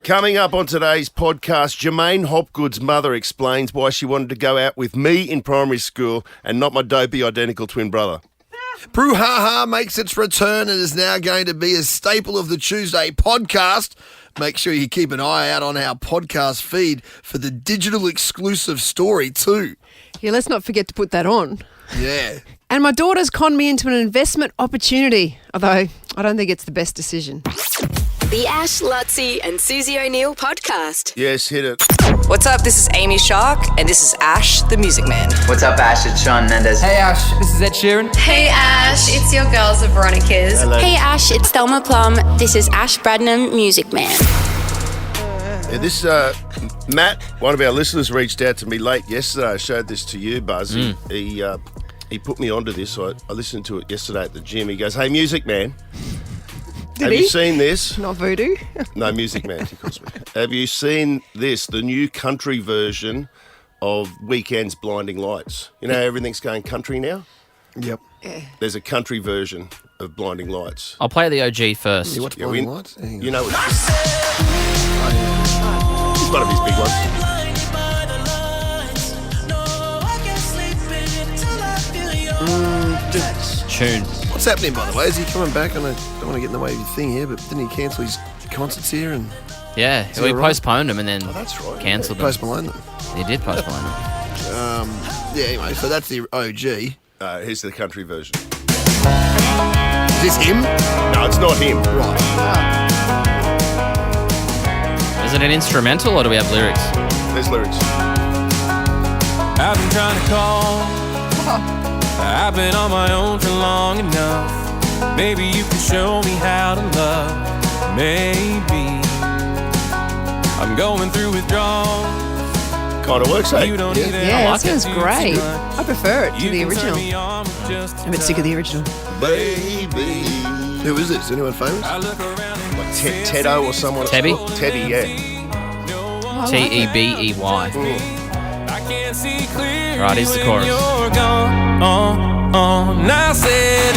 Coming up on today's podcast, Jermaine Hopgood's mother explains why she wanted to go out with me in primary school and not my dopey identical twin brother. Brouhaha makes its return and is now going to be a staple of the Tuesday podcast. Make sure you keep an eye out on our podcast feed for the digital exclusive story too. Yeah, let's not forget to put that on. Yeah. And my daughter's conned me into an investment opportunity, although I don't think it's the best decision. The Ash, Lutzi and Susie O'Neill podcast. Yes, hit it. What's up? This is Amy Shark, and this is Ash, the Music Man. What's up, Ash? It's Sean Mendes. Hey Ash, this is Ed Sheeran. Hey Ash, it's your girls, the Veronicas. Hello. Hey Ash, it's Thelma Plum. This is Ash Bradnam, Music Man. Yeah, this, Matt, one of our listeners, reached out to me late yesterday. I showed this to you, Buzz. He put me onto this. So I listened to it yesterday at the gym. He goes, "Hey, Music Man, have you seen this?" Not voodoo. No, Music Man, he calls me. Have you seen this, the new country version of Weekend's Blinding Lights? You know how everything's going country now? Yep. There's a country version of Blinding Lights. I'll play the OG first. You watch Blinding Lights? You know it's one of his big ones. Tune. What's happening, by the way? Is he coming back? And I don't want to get in the way of your thing here, but didn't he cancel his concerts here? And Yeah, Is we that right? postponed them and then That's right. cancelled them. Post Malone them? He did postpone them. Yeah, anyway, so that's the OG. Here's the country version. Is this him? No, it's not him. Right. Is it an instrumental or do we have lyrics? There's lyrics. I've been trying to call. I've been on my own for long enough. Maybe you can show me how to love. Maybe I'm going through withdrawal. Kind of works, eh? You don't need Yeah, like it sounds I do great. too much. I prefer it to You the can turn original. me on with just I'm a bit sick of the original. Baby. Who is this? Anyone famous? I look around and Like Teddo or someone. Tebby? Teddy, yeah. Tebey. I can't see clear. Right, here's the chorus. You're gone. And I said,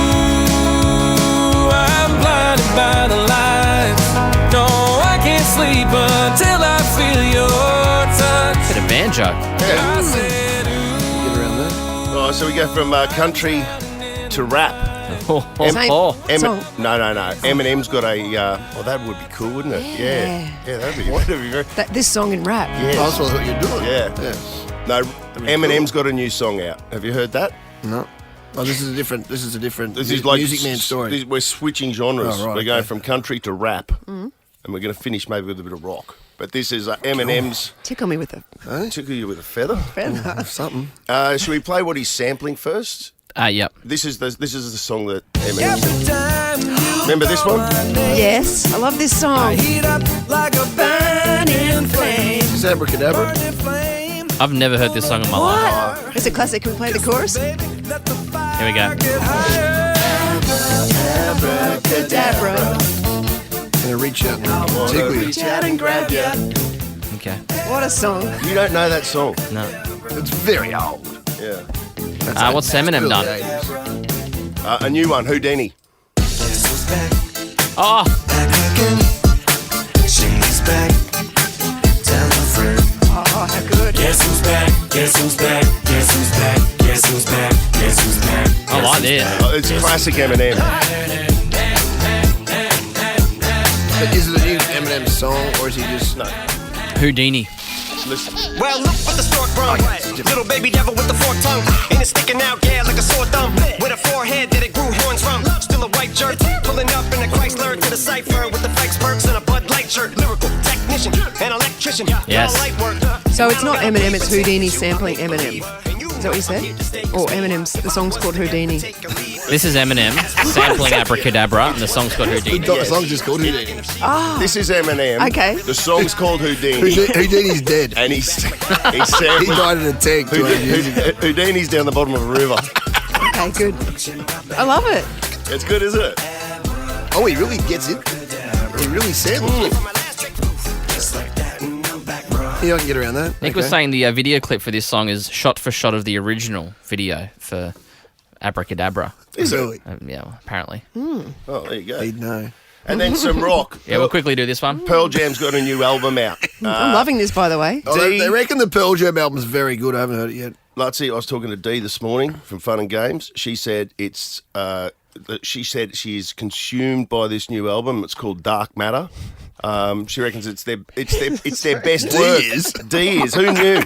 ooh, I'm blinded by the lights. No, I can't sleep until I feel your touch. Bit of banjo. I said, ooh. Get around there. Oh, so we go from country to rap. Oh. Song. No. Eminem's got a. Oh, that would be cool, wouldn't it? Yeah, that'd be very. This song in rap. Yes. Oh, that's what I thought you were doing. Yeah. No, Eminem's got a new song out. Have you heard that? No. Oh, this is a different. This is like Music Man story. We're switching genres. Oh, right, we're going okay. from country to rap, and we're going to finish maybe with a bit of rock. But this is Eminem's. Tickle me with a Tickle you with a feather. feather. Something. Should we play what he's sampling first? Yep. This is the song that Eminem. Remember this one? Yes, I love this song. Heat up like a burning flame. Is that Abracadabra? I've never heard this song in my life. What? It's a classic. Can we play the chorus? Here we go. Abracadabra. Gonna reach out and tickle you. Reach out and grab ya. Okay. What a song. You don't know that song? No. It's very old. Yeah. What's Eminem done? A new one, Houdini. Oh, She's back. Tell her friend. Oh, how good. Guess who's back? Guess who's back? Guess who's back? Guess who's back? Guess who's back? I like this. Oh, it's classic Eminem. But is it a new Eminem song, or is he just no? Houdini. Listen. Well, look what the stork brung. Little baby devil with the forked tongue. Ain't it sticking out, yeah, like a sore thumb. With a forehead that it grew horns from. Still a white jerk. Pulling up in a Chrysler to the cypher with the fake spurts and a Bud Light shirt. Lyrical technician, an electrician. Yes. Light work. So it's not Eminem, it's Houdini sampling Eminem. Is that what you said? Or Eminem's, the song's called Houdini. This is Eminem sampling Abracadabra, and the song's called Houdini. The song's just called Houdini. This is Eminem. Okay. The song's called Houdini. Houdini's dead. And he's He sampling. died in a tank. Houdini's down the bottom of a river. Okay, good. I love it. It's good, isn't it? Oh, he really gets it. He really samples it. Yeah, I can get around that. Nick was saying the video clip for this song is shot for shot of the original video for Abracadabra. Is Really? Yeah, well, apparently. Oh, there you go. He'd know. And then some rock. Yeah, we'll quickly do this one. Pearl Jam's got a new album out. I'm loving this, by the way. Oh, they reckon the Pearl Jam album's very good. I haven't heard it yet. Lutzy, I was talking to Dee this morning from Fun and Games. She said she is consumed by this new album. It's called Dark Matter. She reckons it's their best work. Dee is. Who knew?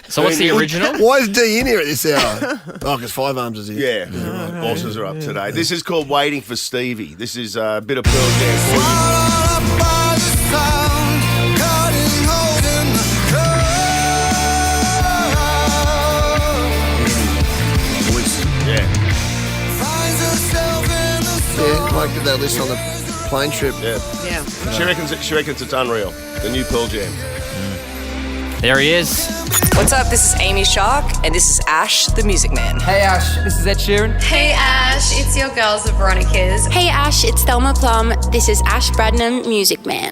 So what's the original? Why is D in here at this hour? Oh, because Five Arms is here. Yeah, bosses are up today. This is called Waiting for Stevie. This is a bit of Pearl Jam for Yeah, might get that list on the plane trip. Yeah. She reckons it's unreal. The new Pearl Jam. There he is. What's up? This is Amy Shark, and this is Ash, the Music Man. Hey Ash, this is Ed Sheeran. Hey Ash, it's your girls, the Veronicas. Hey Ash, it's Thelma Plum. This is Ash Bradnam, Music Man.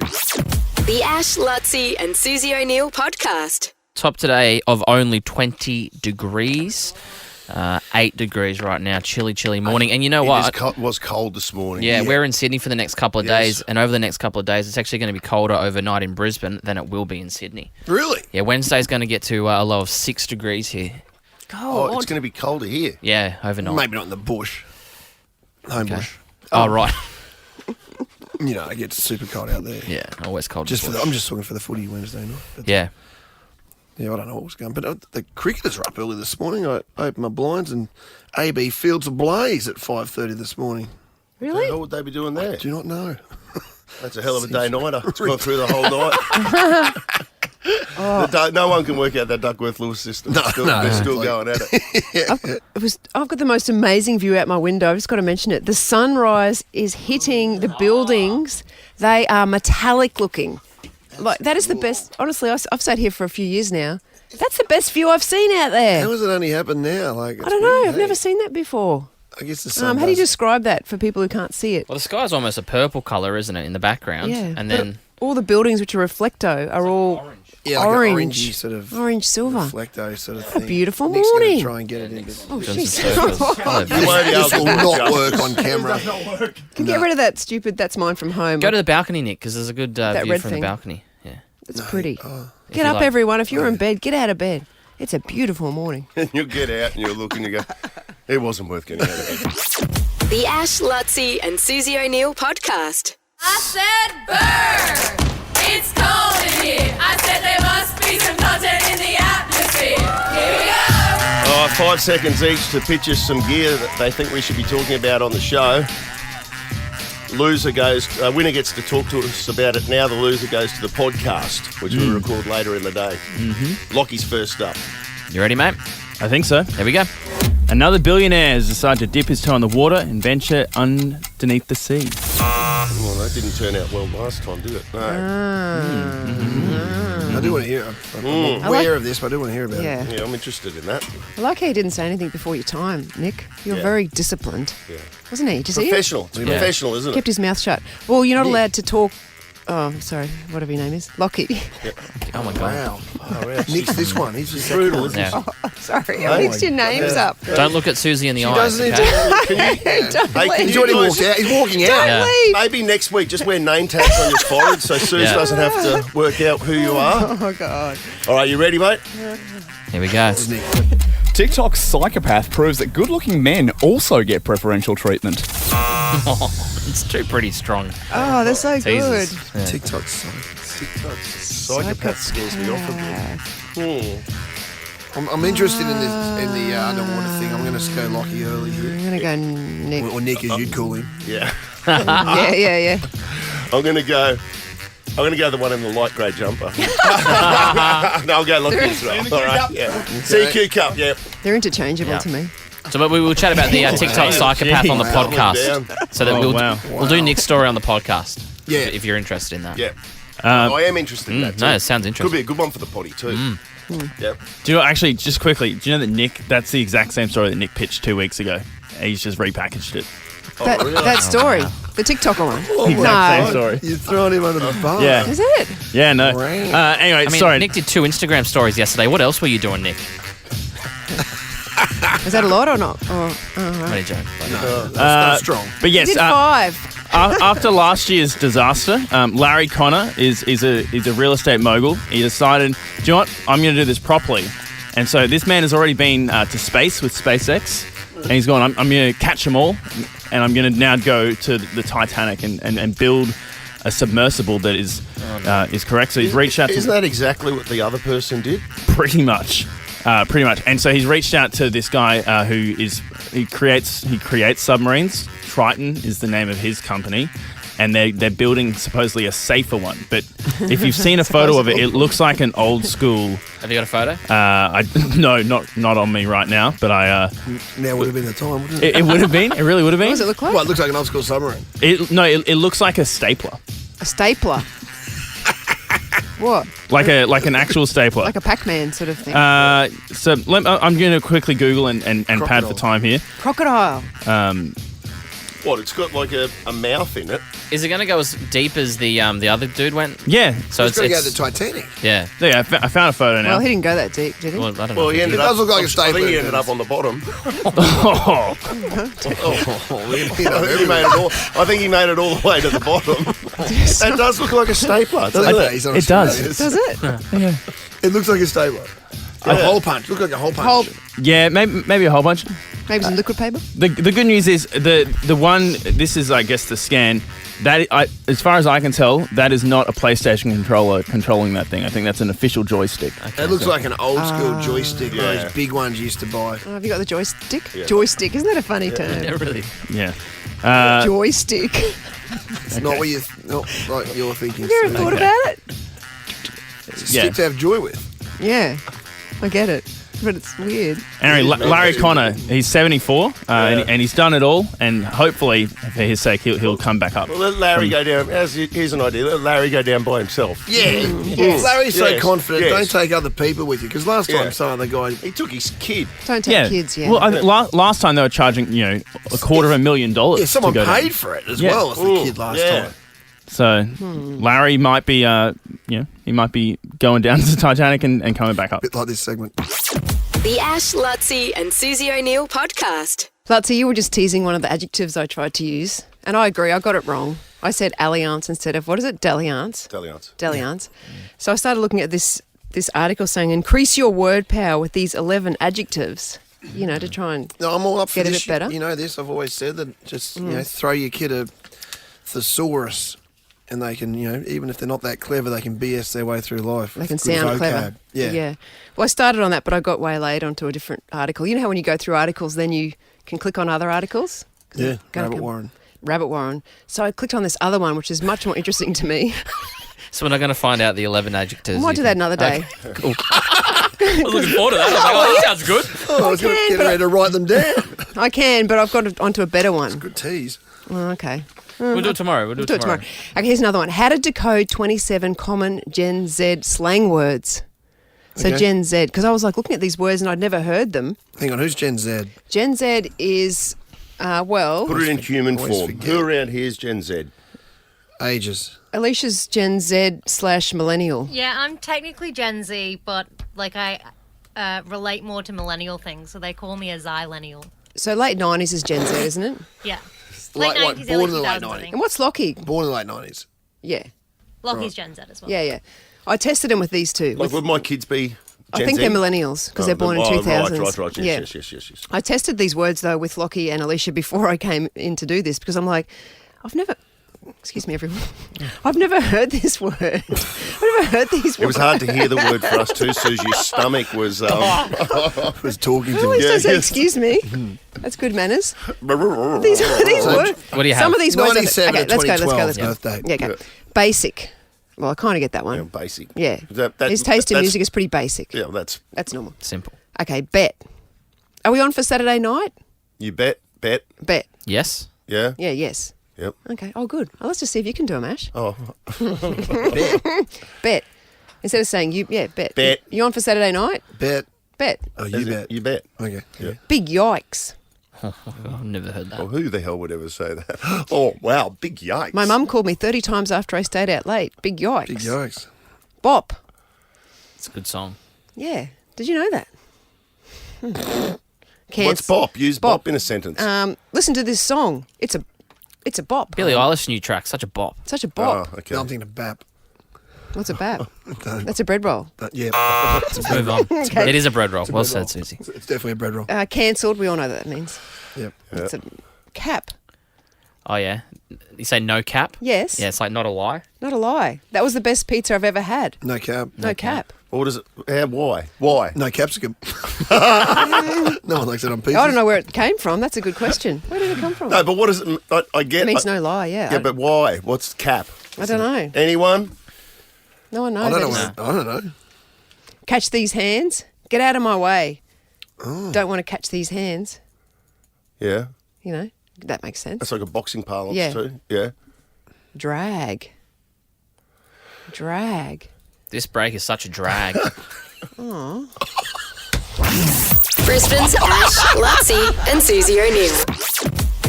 The Ash, Lutzy and Susie O'Neill podcast. Top today of only 20 degrees. 8 degrees right now. Chilly morning. And you know what? It was cold this morning. Yeah, we're in Sydney for the next couple of days. And over the next couple of days, it's actually going to be colder overnight in Brisbane than it will be in Sydney. Really? Yeah, Wednesday's going to get to a low of 6 degrees here. Oh, it's going to be colder here. Yeah, overnight. Maybe not in the bush. Home bush. Oh, right. You know, it gets super cold out there. Yeah, always cold. I'm just talking for the footy Wednesday night. But yeah. Yeah, I don't know what was going on. But the cricketers were up early this morning. I opened my blinds and AB Fields ablaze at 5:30 this morning. Really? What would they be doing there? I do not know. That's a hell of a day-nighter. It's gone through the whole night. No one can work out that Duckworth-Lewis system. They're still going at it. I've got the most amazing view out my window. I've just got to mention it. The sunrise is hitting the buildings. They are metallic looking. Like that is the best. Honestly, I've sat here for a few years now. That's the best view I've seen out there. How does it only happen now? I don't know. I've never seen that before. I guess the sun. How do you describe that for people who can't see it? Well, the sky's almost a purple colour, isn't it, in the background? Yeah. And then all the buildings which are reflecto are all orange. Yeah, like orange, orangey sort of orange silver. Reflecto sort of thing. A beautiful Nick's morning. Going to try and get it in. Oh, Doing jeez. some surfers. Hello, This will not work on camera. Can you get rid of that stupid? That's mine from home. Go to the balcony, Nick, because there's a good That view red from thing. the balcony. Yeah. It's pretty. If Get you up, like. everyone. If you're in bed, get out of bed. It's a beautiful morning. And you'll get out and you'll look and you go, it wasn't worth getting out of bed. The Ash, Lutzy and Susie O'Neill podcast. I said burn! It's cold in here. I said there must be some content in the atmosphere. Here we go. 5 seconds each to pitch us some gear that they think we should be talking about on the show. Winner gets to talk to us about it now. The loser goes to the podcast, which we'll record later in the day. Mm-hmm. Lockie's first up. You ready, mate? I think so. Here we go. Another billionaire has decided to dip his toe in the water and venture underneath the sea. Well, that didn't turn out well last time, did it? No. I do want to hear. I'm aware of this, but I do want to hear about it. Yeah, I'm interested in that. I like how you didn't say anything before your time, Nick. You're very disciplined. Yeah. Wasn't he? Did you see it? Professional. It's professional, isn't it? Kept his mouth shut. Well, you're not allowed to talk. Oh, sorry. Whatever your name is. Lockie. Oh, my God. Wow. Nick's this one. He's just brutal, isn't he? Yeah. Sorry. I mixed your names up. Don't look at Susie in the eyes. doesn't Okay? He's already walked out. He's walking out. Yeah. Leave. Maybe next week just wear name tags on your forehead so Suze doesn't have to work out who you are. Oh, God. All right, you ready, mate? Here we go. TikTok's psychopath proves that good-looking men also get preferential treatment. It's too pretty strong. Oh, they're so good. Jesus. Yeah. TikTok Psychopath scares me off a bit. I'm interested in the underwater thing. I'm going to go Lockie early here. I'm going to go Nick. Or Nick, as you'd call him. Yeah. Yeah. I'm going to go the one in the light grey jumper. No, I'll go Lockie as well. All right, yeah. CQ Cup, yeah. They're interchangeable to me. So but we will chat about the TikTok psychopath on the podcast. So that we'll do Nick's story on the podcast. Yeah. If you're interested in that. Yeah. I am interested in that too. No, it sounds interesting. Could be a good one for the potty too. Yep. Do you know, actually, just quickly, do you know that Nick, that's the exact same story that Nick pitched 2 weeks ago. He's just repackaged it. That story. The TikToker one. Exact same story. You're throwing him under the bus. Yeah. Is it? Yeah, no. Anyway, sorry. Nick did 2 Instagram stories yesterday. What else were you doing, Nick? Was that a lot or not? What a joke. That's strong. But yes. You did 5. After last year's disaster, Larry Connor is a real estate mogul. He decided, do you know what? I'm going to do this properly. And so this man has already been to space with SpaceX, and he's gone, I'm going to catch them all, and I'm going to now go to the Titanic and build a submersible that is correct. So he's reached out to... Isn't that exactly what the other person did? Pretty much. And so he's reached out to this guy he creates submarines. Triton is the name of his company, and they're building supposedly a safer one. But if you've seen a photo of it, it looks like an old school. Have you got a photo? No, not on me right now. But now would have been the time, wouldn't it? It would have been. It really would have been. What does it look like? Well, it looks like an old school submarine. It looks like a stapler. A stapler. What? Like an actual stapler. Like a Pac-Man sort of thing. So I'm going to quickly Google and pad for time here. Crocodile. What? It's got like a mouth in it. Is it going to go as deep as the other dude went? Yeah. So It's going to go to the Titanic. Yeah. Yeah, I found a photo now. Well, he didn't go that deep, did he? Well, I don't know. Well, he ended up. does look like a I stapler. think he ended up on the bottom. Oh. I think he made it all the way to the bottom. That does look like a stapler, doesn't Okay, it? he's on It does. Does it? Yeah. It looks like a stapler. A hole punch. Look like a hole punch. Yeah, maybe a whole bunch. Maybe some liquid paper? The good news is the one. This is, I guess, the scan. That as far as I can tell, that is not a PlayStation controller controlling that thing. I think that's an official joystick. It looks like an old school joystick. One of those big ones you used to buy. Oh, have you got the joystick? Yeah. Joystick, isn't that a funny term? Yeah, really. Yeah. Joystick. It's not what like you're thinking. Have you ever thought about it? It's a stick to have joy with. Yeah, I get it. But it's weird. Anyway, Larry Connor, he's 74, and he's done it all, and hopefully, for his sake, he'll come back up. Well, let Larry go down. Here's an idea. Let Larry go down by himself. Yeah. Larry's so confident. Don't take other people with you. Because last time, some other guy... He took his kid. Don't take kids, yeah. Well, I think last time they were charging, $250,000. Yeah, someone to go paid down. for it as well as the kid last time. So Larry might be, he might be going down to the Titanic and coming back up. A bit like this segment. The Ash, Lutzi and Susie O'Neill podcast. Lutzi, you were just teasing one of the adjectives I tried to use. And I agree, I got it wrong. I said alliance instead of, what is it? Dalliance. Dalliance. So I started looking at this article saying, increase your word power with these 11 adjectives, to try and I'm all up for get this. a bit better. You know this, I've always said that just, throw your kid a thesaurus and they can, even if they're not that clever, they can BS their way through life. They can Good sound vocab. clever. Yeah. Well, I started on that, but I got waylaid onto a different article. You know how when you go through articles, then you can click on other articles? Yeah, Rabbit Warren. So I clicked on this other one, which is much more interesting to me. So we're not going to find out the 11 adjectives. I might do that another day. Okay, cool. I was looking forward to that. I was like, that sounds good. I was going to get ready to write them down. I can, but I've got onto a better one. It's a good tease. Oh, okay. We'll do it tomorrow. We'll do it tomorrow. Okay, here's another one. How to decode 27 common Gen Z slang words. So Okay. Gen Z, because I was like looking at these words and I'd never heard them. Hang on, who's Gen Z? Gen Z is, Put it in human always form. forget. Who around here is Gen Z? Ages. Alicia's Gen Z/millennial. Yeah, I'm technically Gen Z, but I relate more to millennial things, so they call me a Xylennial. So late 90s is Gen Z, isn't it? Yeah. Like, Late what, 90s, born early in the late 2000s, I 90s. think. And what's Lockie? Born in the late 90s. Yeah. Lockie's Gen Z as well. Yeah. I tested him with these two. Like, would my kids be I Gen think Z? they're millennials because they're born in 2000s. Right. Yes. I tested these words, though, with Lockie and Alicia before I came in to do this because I'm like, excuse me, everyone. I've never heard this word. I've never heard these words. It was hard to hear the word for us too, Susie. Your stomach was was talking to At me. least I say, excuse me. That's good manners. These words. What do you have? Some of these words. 97 Okay, to let's go. 2012 birthday. Yeah, okay. Basic. Well, I kind of get that one. Yeah, basic. Yeah. That- His taste in that's- music is pretty basic. Yeah, that's normal. Simple. Okay, bet. Are we on for Saturday night? you bet. Bet. Yes. Yeah. Yeah, yes. Yep. Okay. Oh, good. Well, let's just see if you can do them, Ash. Oh, Bet. Instead of saying bet. Bet. You on for Saturday night? Bet. Bet. Oh, you bet. You bet. Okay. Yeah. Big yikes. I've never heard that. Well, who the hell would ever say that? Oh, wow, big yikes. My mum called me 30 times after I stayed out late. Big yikes. Big yikes. Bop. It's a good song. Yeah. Did you know that? What's bop? Use bop in a sentence. Listen to this song. It's a It's a bop. Billie Eilish new track, such a bop. Such a bop. Oh, okay. No, I'm thinking of BAP. What's a bap? That's a bread roll. Yeah. Let's move on. Okay. It is a bread roll. Well bread said, roll. Susie. It's definitely a bread roll. Cancelled. We all know what that means. Yep. It's a cap. Oh, yeah. You say no cap? Yes. Yeah, it's like not a lie. Not a lie. That was the best pizza I've ever had. No cap. No cap. What is it? Why? Why? No capsicum. No one likes it on pizza. I don't know where it came from. That's a good question. Where did it come from? No, but what does it? I get. It means no lie. Yeah. Yeah, but why? What's cap? I don't know. Anyone? No one knows. I don't That know. is- I don't know. Catch these hands. Get out of my way. Oh. Don't want to catch these hands. Yeah, You know, that makes sense. that's like a boxing parlance Yeah. too. Yeah. Drag. Drag. This break is such a drag. Aw. Brisbane's Ash, Lutzi, and Susie O'Neill.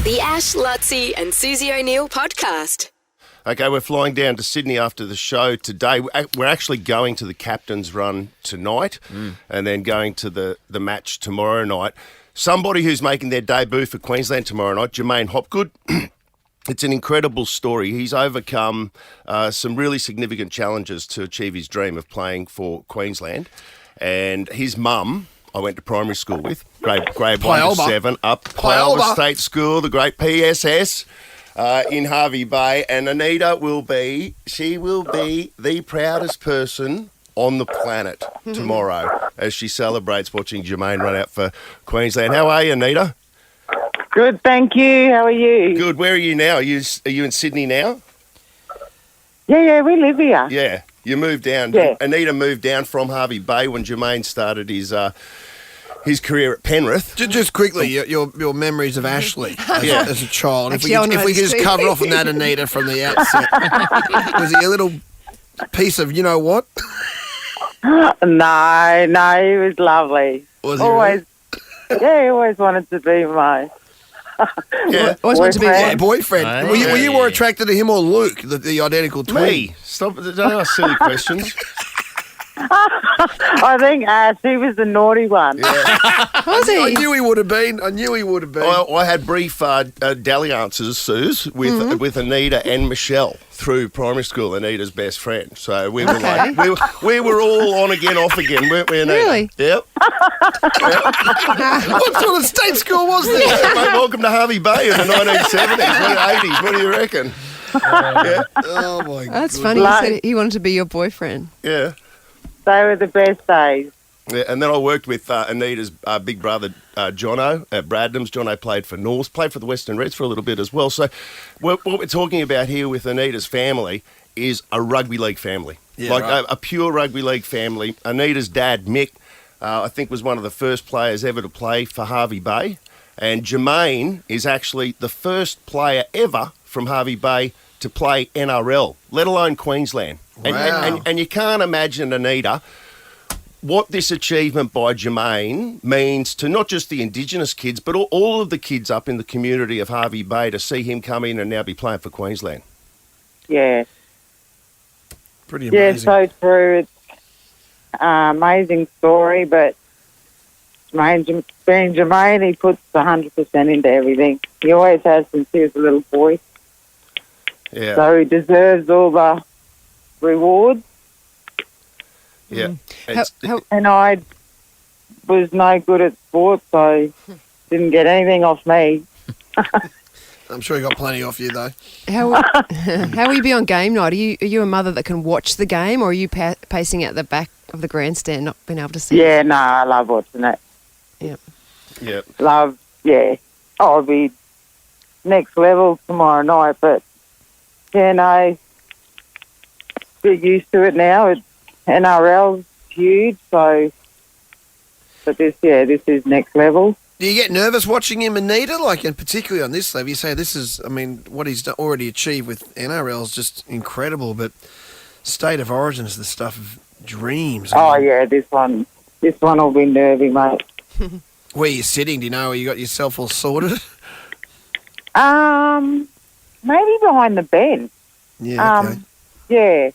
The Ash, Lutzi, and Susie O'Neill podcast. Okay, we're flying down to Sydney after the show today. We're actually going to the captain's run tonight and then going to the match tomorrow night. Somebody who's making their debut for Queensland tomorrow night, Jermaine Hopgood. It's an incredible story. He's overcome some really significant challenges to achieve his dream of playing for Queensland. And his mum, I went to primary school with, grade 1 to 7, up Pyalba State School, the great PSS. In Harvey Bay, and Anita will be the proudest person on the planet tomorrow as she celebrates watching Jermaine run out for Queensland. How are you, Anita? Good, thank you. How are you? Good. Where are you now? Are you in Sydney now? Yeah, we live here. Yeah, you moved down. Yeah. Anita moved down from Harvey Bay when Jermaine started his career at Penrith. Just quickly, your memories of Ashley as a child. Actually, I know If we could this just too. cover off on that, Anita, from the outset. Was he a little piece of you know what? No, he was lovely. Was he always, yeah, he always wanted to be my Yeah. Always wanted to be Yeah, what? boyfriend. Oh, Were you yeah. more attracted to him or Luke, the identical twin? Me. Stop. Don't ask silly questions. I think Ash, he was the naughty one. Was I he? knew he would have been. I had brief dalliances, Suze, with Anita and Michelle through primary school. Anita's best friend. So we were like, we were all on again, off again, weren't we, Anita? Really? Yep. What sort of state school was this? Mate, welcome to Harvey Bay in the 1970s, 80s. What do you reckon? Yeah. Oh my god. That's funny. You said he wanted to be your boyfriend. Yeah. They were the best days. Yeah, and then I worked with Anita's big brother, Jono, at Bradnams. Jono played for Norths, played for the Western Reds for a little bit as well. So what we're talking about here with Anita's family is a rugby league family. Yeah, like right. a pure rugby league family. Anita's dad, Mick, I think was one of the first players ever to play for Harvey Bay. And Jermaine is actually the first player ever from Harvey Bay to play NRL, let alone Queensland. Wow. And you can't imagine, Anita, what this achievement by Jermaine means to not just the Indigenous kids, but all of the kids up in the community of Harvey Bay to see him come in and now be playing for Queensland. Yeah. Pretty Yeah, amazing. so true. It's amazing story, but being Jermaine, he puts 100% into everything. He always has since he was a little boy. Yeah. So he deserves all the rewards. Yeah. And I was no good at sports, so didn't get anything off me. I'm sure he got plenty off you though. How will you be on game night? Are you a mother that can watch the game, or are you pacing out the back of the grandstand, not being able to see? Yeah, no, I love watching it. Yep. Yep. Love, yeah. I'll be next level tomorrow night, but yeah, no, get used to it now. It's NRL's huge, so but this is next level. Do you get nervous watching him, Anita? Like, and particularly on this level, you say this is, I mean, what he's already achieved with NRL is just incredible, but State of Origin is the stuff of dreams. Oh yeah, this one will be nervy, mate. Where you sitting? Do you know where you got yourself all sorted? Maybe behind the bench. Yeah, okay. Yeah.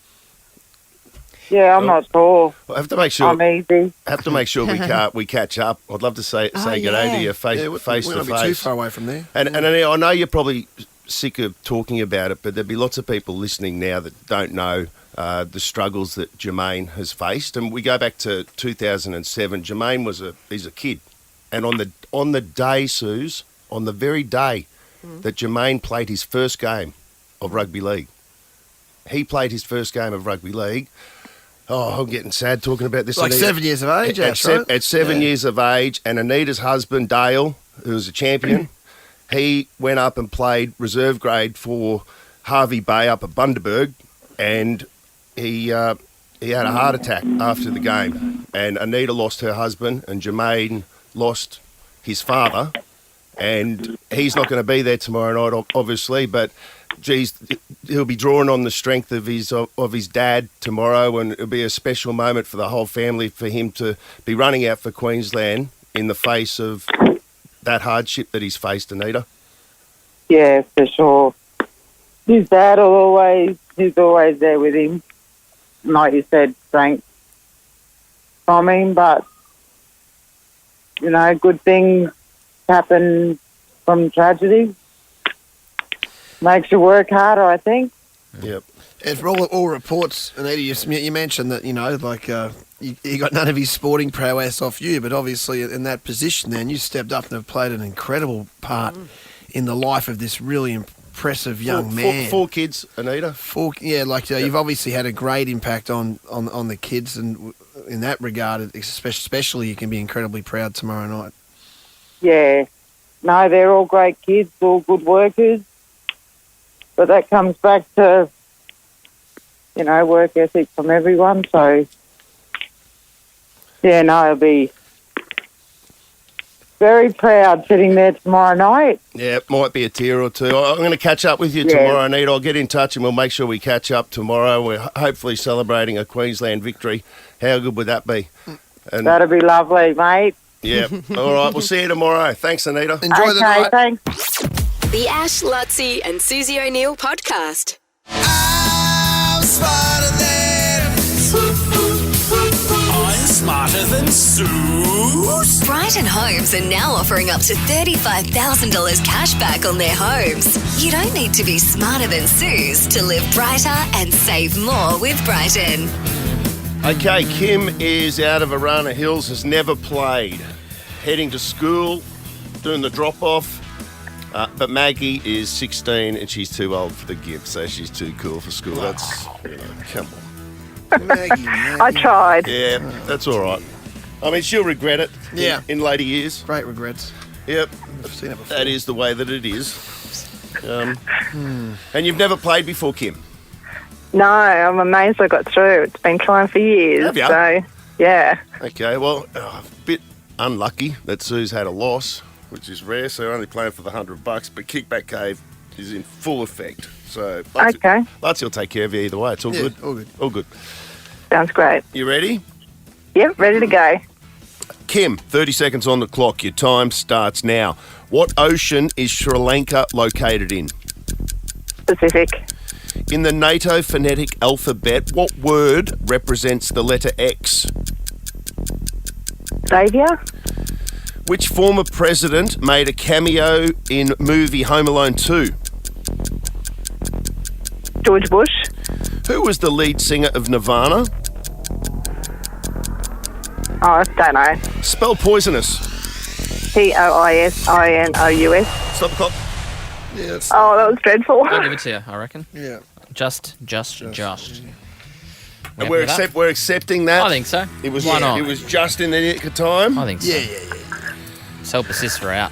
Yeah, I'm not sure. I have to make sure. I'm easy. Have to make sure we catch up. I'd love to say good day to you face we to won't be too face. far away from there. And I know you're probably sick of talking about it, but there'll be lots of people listening now that don't know the struggles that Jermaine has faced. And we go back to 2007. Jermaine he's a kid, and on the day, Suze, on the very day that Jermaine played his first game of rugby league, he played his first game of rugby league. Oh, I'm getting sad talking about this. Like 7 years of age, At 7 years of age, and Anita's husband, Dale, who was a champion, he went up and played reserve grade for Harvey Bay up at Bundaberg, and he had a heart attack after the game. And Anita lost her husband, and Jermaine lost his father, and he's not going to be there tomorrow night, obviously, but geez, he'll be drawing on the strength of his dad tomorrow, and it'll be a special moment for the whole family for him to be running out for Queensland in the face of that hardship that he's faced, Anita. Yeah, for sure. His dad he's always there with him. Like you said, strength from him, but, you know, good things happen from tragedy. Makes you work harder, I think. Yep. And for all reports, Anita, you mentioned that, you know, like he got none of his sporting prowess off you, but obviously in that position then you stepped up and have played an incredible part in the life of this really impressive young man. Four kids, Anita. You've obviously had a great impact on the kids, and in that regard, especially you can be incredibly proud tomorrow night. Yeah. No, they're all great kids, all good workers. But that comes back to, you know, work ethic from everyone. So, yeah, no, I'll be very proud sitting there tomorrow night. Yeah, it might be a tear or two. I'm going to catch up with you tomorrow, Anita. I'll get in touch and we'll make sure we catch up tomorrow. We're hopefully celebrating a Queensland victory. How good would that be? And that'll be lovely, mate. Yeah. All right, we'll see you tomorrow. Thanks, Anita. Enjoy the night. Thanks. The Ash, Lutzi and Susie O'Neill podcast. I'm smarter than I'm smarter than Sue. Brighton Homes are now offering up to $35,000 cash back on their homes. You don't need to be smarter than Suze to live brighter and save more with Brighton. Okay, Kim is out of Arana Hills, has never played. Heading to school, doing the drop-off. But Maggie is 16 and she's too old for the gift, so she's too cool for school. That's, come on. Maggie. I tried. Yeah, that's all right. I mean, she'll regret it in later years. Great regrets. Yep. I've seen it before. That is the way that it is. And you've never played before, Kim? No, I'm amazed I got through. It's been trying for years. Have you? So, yeah. Okay, well, a bit unlucky that Sue's had a loss, which is rare, so only playing for the $100, but Kickback Cave is in full effect. So Lutzi will take care of you either way. It's all good. All good. All good. Sounds great. You ready? Yep, ready to go. Kim, 30 seconds on the clock. Your time starts now. What ocean is Sri Lanka located in? Pacific. In the NATO phonetic alphabet, what word represents the letter X? Xavier. Which former president made a cameo in movie Home Alone 2? George Bush. Who was the lead singer of Nirvana? Oh, I don't know. Spell poisonous. Poisinous. Stop the clock. Yeah, oh, that was dreadful. I'll give it to you, I reckon. Yeah. Just. And we're accepting that. I think so. It was Why not? It was just in the nick of time. I think so. Yeah. Help assist her out.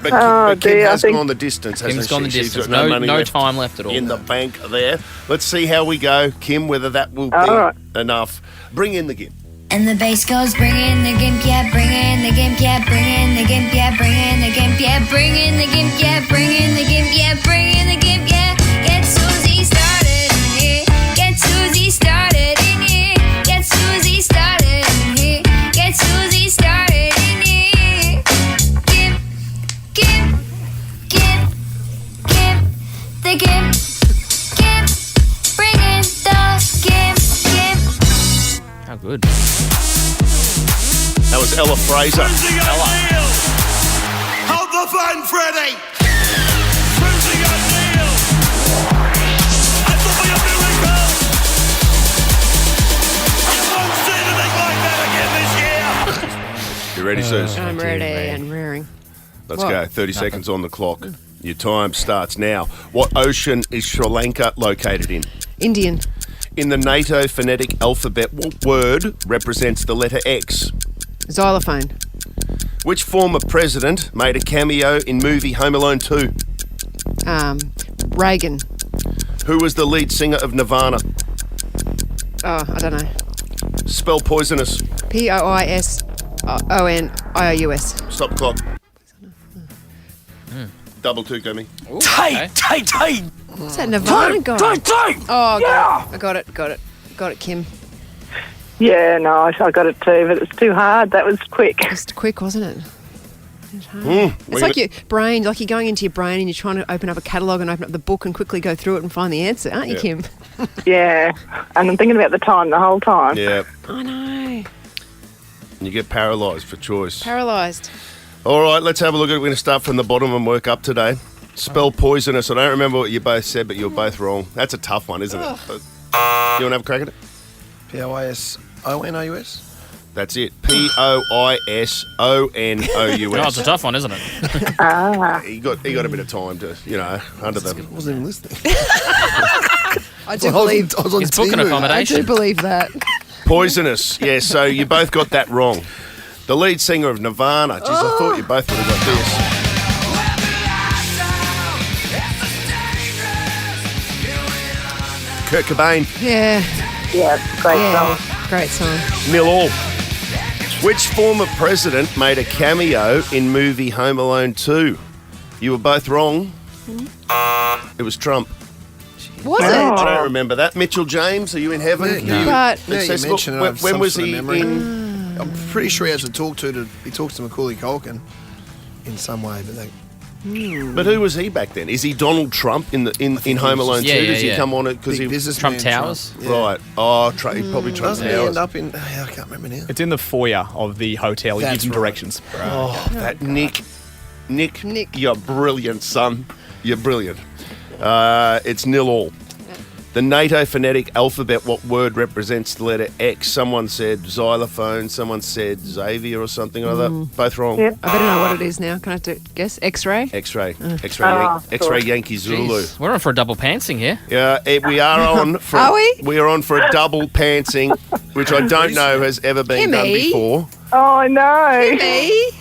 But Kim has gone the distance, hasn't Kim's she? gone the She's distance. got No money left time left at all. in the bank there. Let's see how we go, Kim, whether that will be enough. Bring in the gimp. And the bass goes, bring in the gimp, yeah, bring in the gimp, yeah, bring in the gimp, yeah, bring in the gimp, yeah, bring in the gimp, yeah, bring in the gimp, yeah, bring in the gimp, yeah. Get Susie started in here. Get Susie started in here. Get Susie started in here. Get Susie started in here. Gimp, gimp, gimp, gimp, the gimp, gimp, bring in the gimp, gimp. How good. That was Ella Fraser. Hold the phone, Freddie. Susie O'Neill. You ready, Suze? I'm ready and rearing. Let's go. 30 seconds on the clock. Your time starts now. What ocean is Sri Lanka located in? Indian. In the NATO phonetic alphabet, what word represents the letter X? Xylophone. Which former president made a cameo in movie Home Alone 2? Reagan. Who was the lead singer of Nirvana? Oh, I don't know. Spell poisonous. Poisonous. Stop clock. Double two, Gummy. Tay. What's that Nirvana guy? Oh, I got it. Got it, Kim. Yeah, no, I got it too, but it's too hard. That was quick. Just quick, wasn't it? It's like your brain, like you're going into your brain and you're trying to open up a catalogue and open up the book and quickly go through it and find the answer, aren't you, Kim? Yeah, and I'm thinking about the time the whole time. Yeah. I know. And you get paralysed for choice. Paralysed. All right, let's have a look at it. We're going to start from the bottom and work up today. Spell poisonous. I don't remember what you both said, but you're both wrong. That's a tough one, isn't it? You want to have a crack at it? Poisonous? That's it. Poisonous. Oh, it's a tough one, isn't it? He got a bit of time to, under the... I wasn't even listening. I do believe... I was on He's booking TV. accommodation. I do believe that. Poisonous. Yeah, so you both got that wrong. The lead singer of Nirvana. Jeez, I thought you both would have got this. Kurt Cobain. Yeah. Yeah, great song. Great song. 0-0. Which former president made a cameo in movie Home Alone 2? You were both wrong. It was Trump. Was I it? don't remember that. Mitchell James, are you in heaven? No. But Now you mention it, I have when some was sort of he memory. in? I'm pretty sure he has to talk to. He talks to Macaulay Culkin in some way, but they. But who was he back then? Is he Donald Trump in Home Alone 2? Does he come on it because he Trump Towers? Yeah. Right. Oh, he probably Trump Doesn't he Towers. end up in? I can't remember now. It's in the foyer of the hotel. He That's gives him right. directions. Oh, that Nick, you're brilliant, son. You're brilliant. It's 0-0. The NATO phonetic alphabet, what word represents the letter X? Someone said xylophone, someone said Xavier or something like that. Both wrong. I better know what it is now. Can I guess? X-ray? X-ray. X-ray Yankee Zulu. Jeez, we're on for a double pantsing here. Yeah, we are on for Are we? We are on for a double pantsing, which I don't know has ever been done Kimmy. before. Oh, no. Me?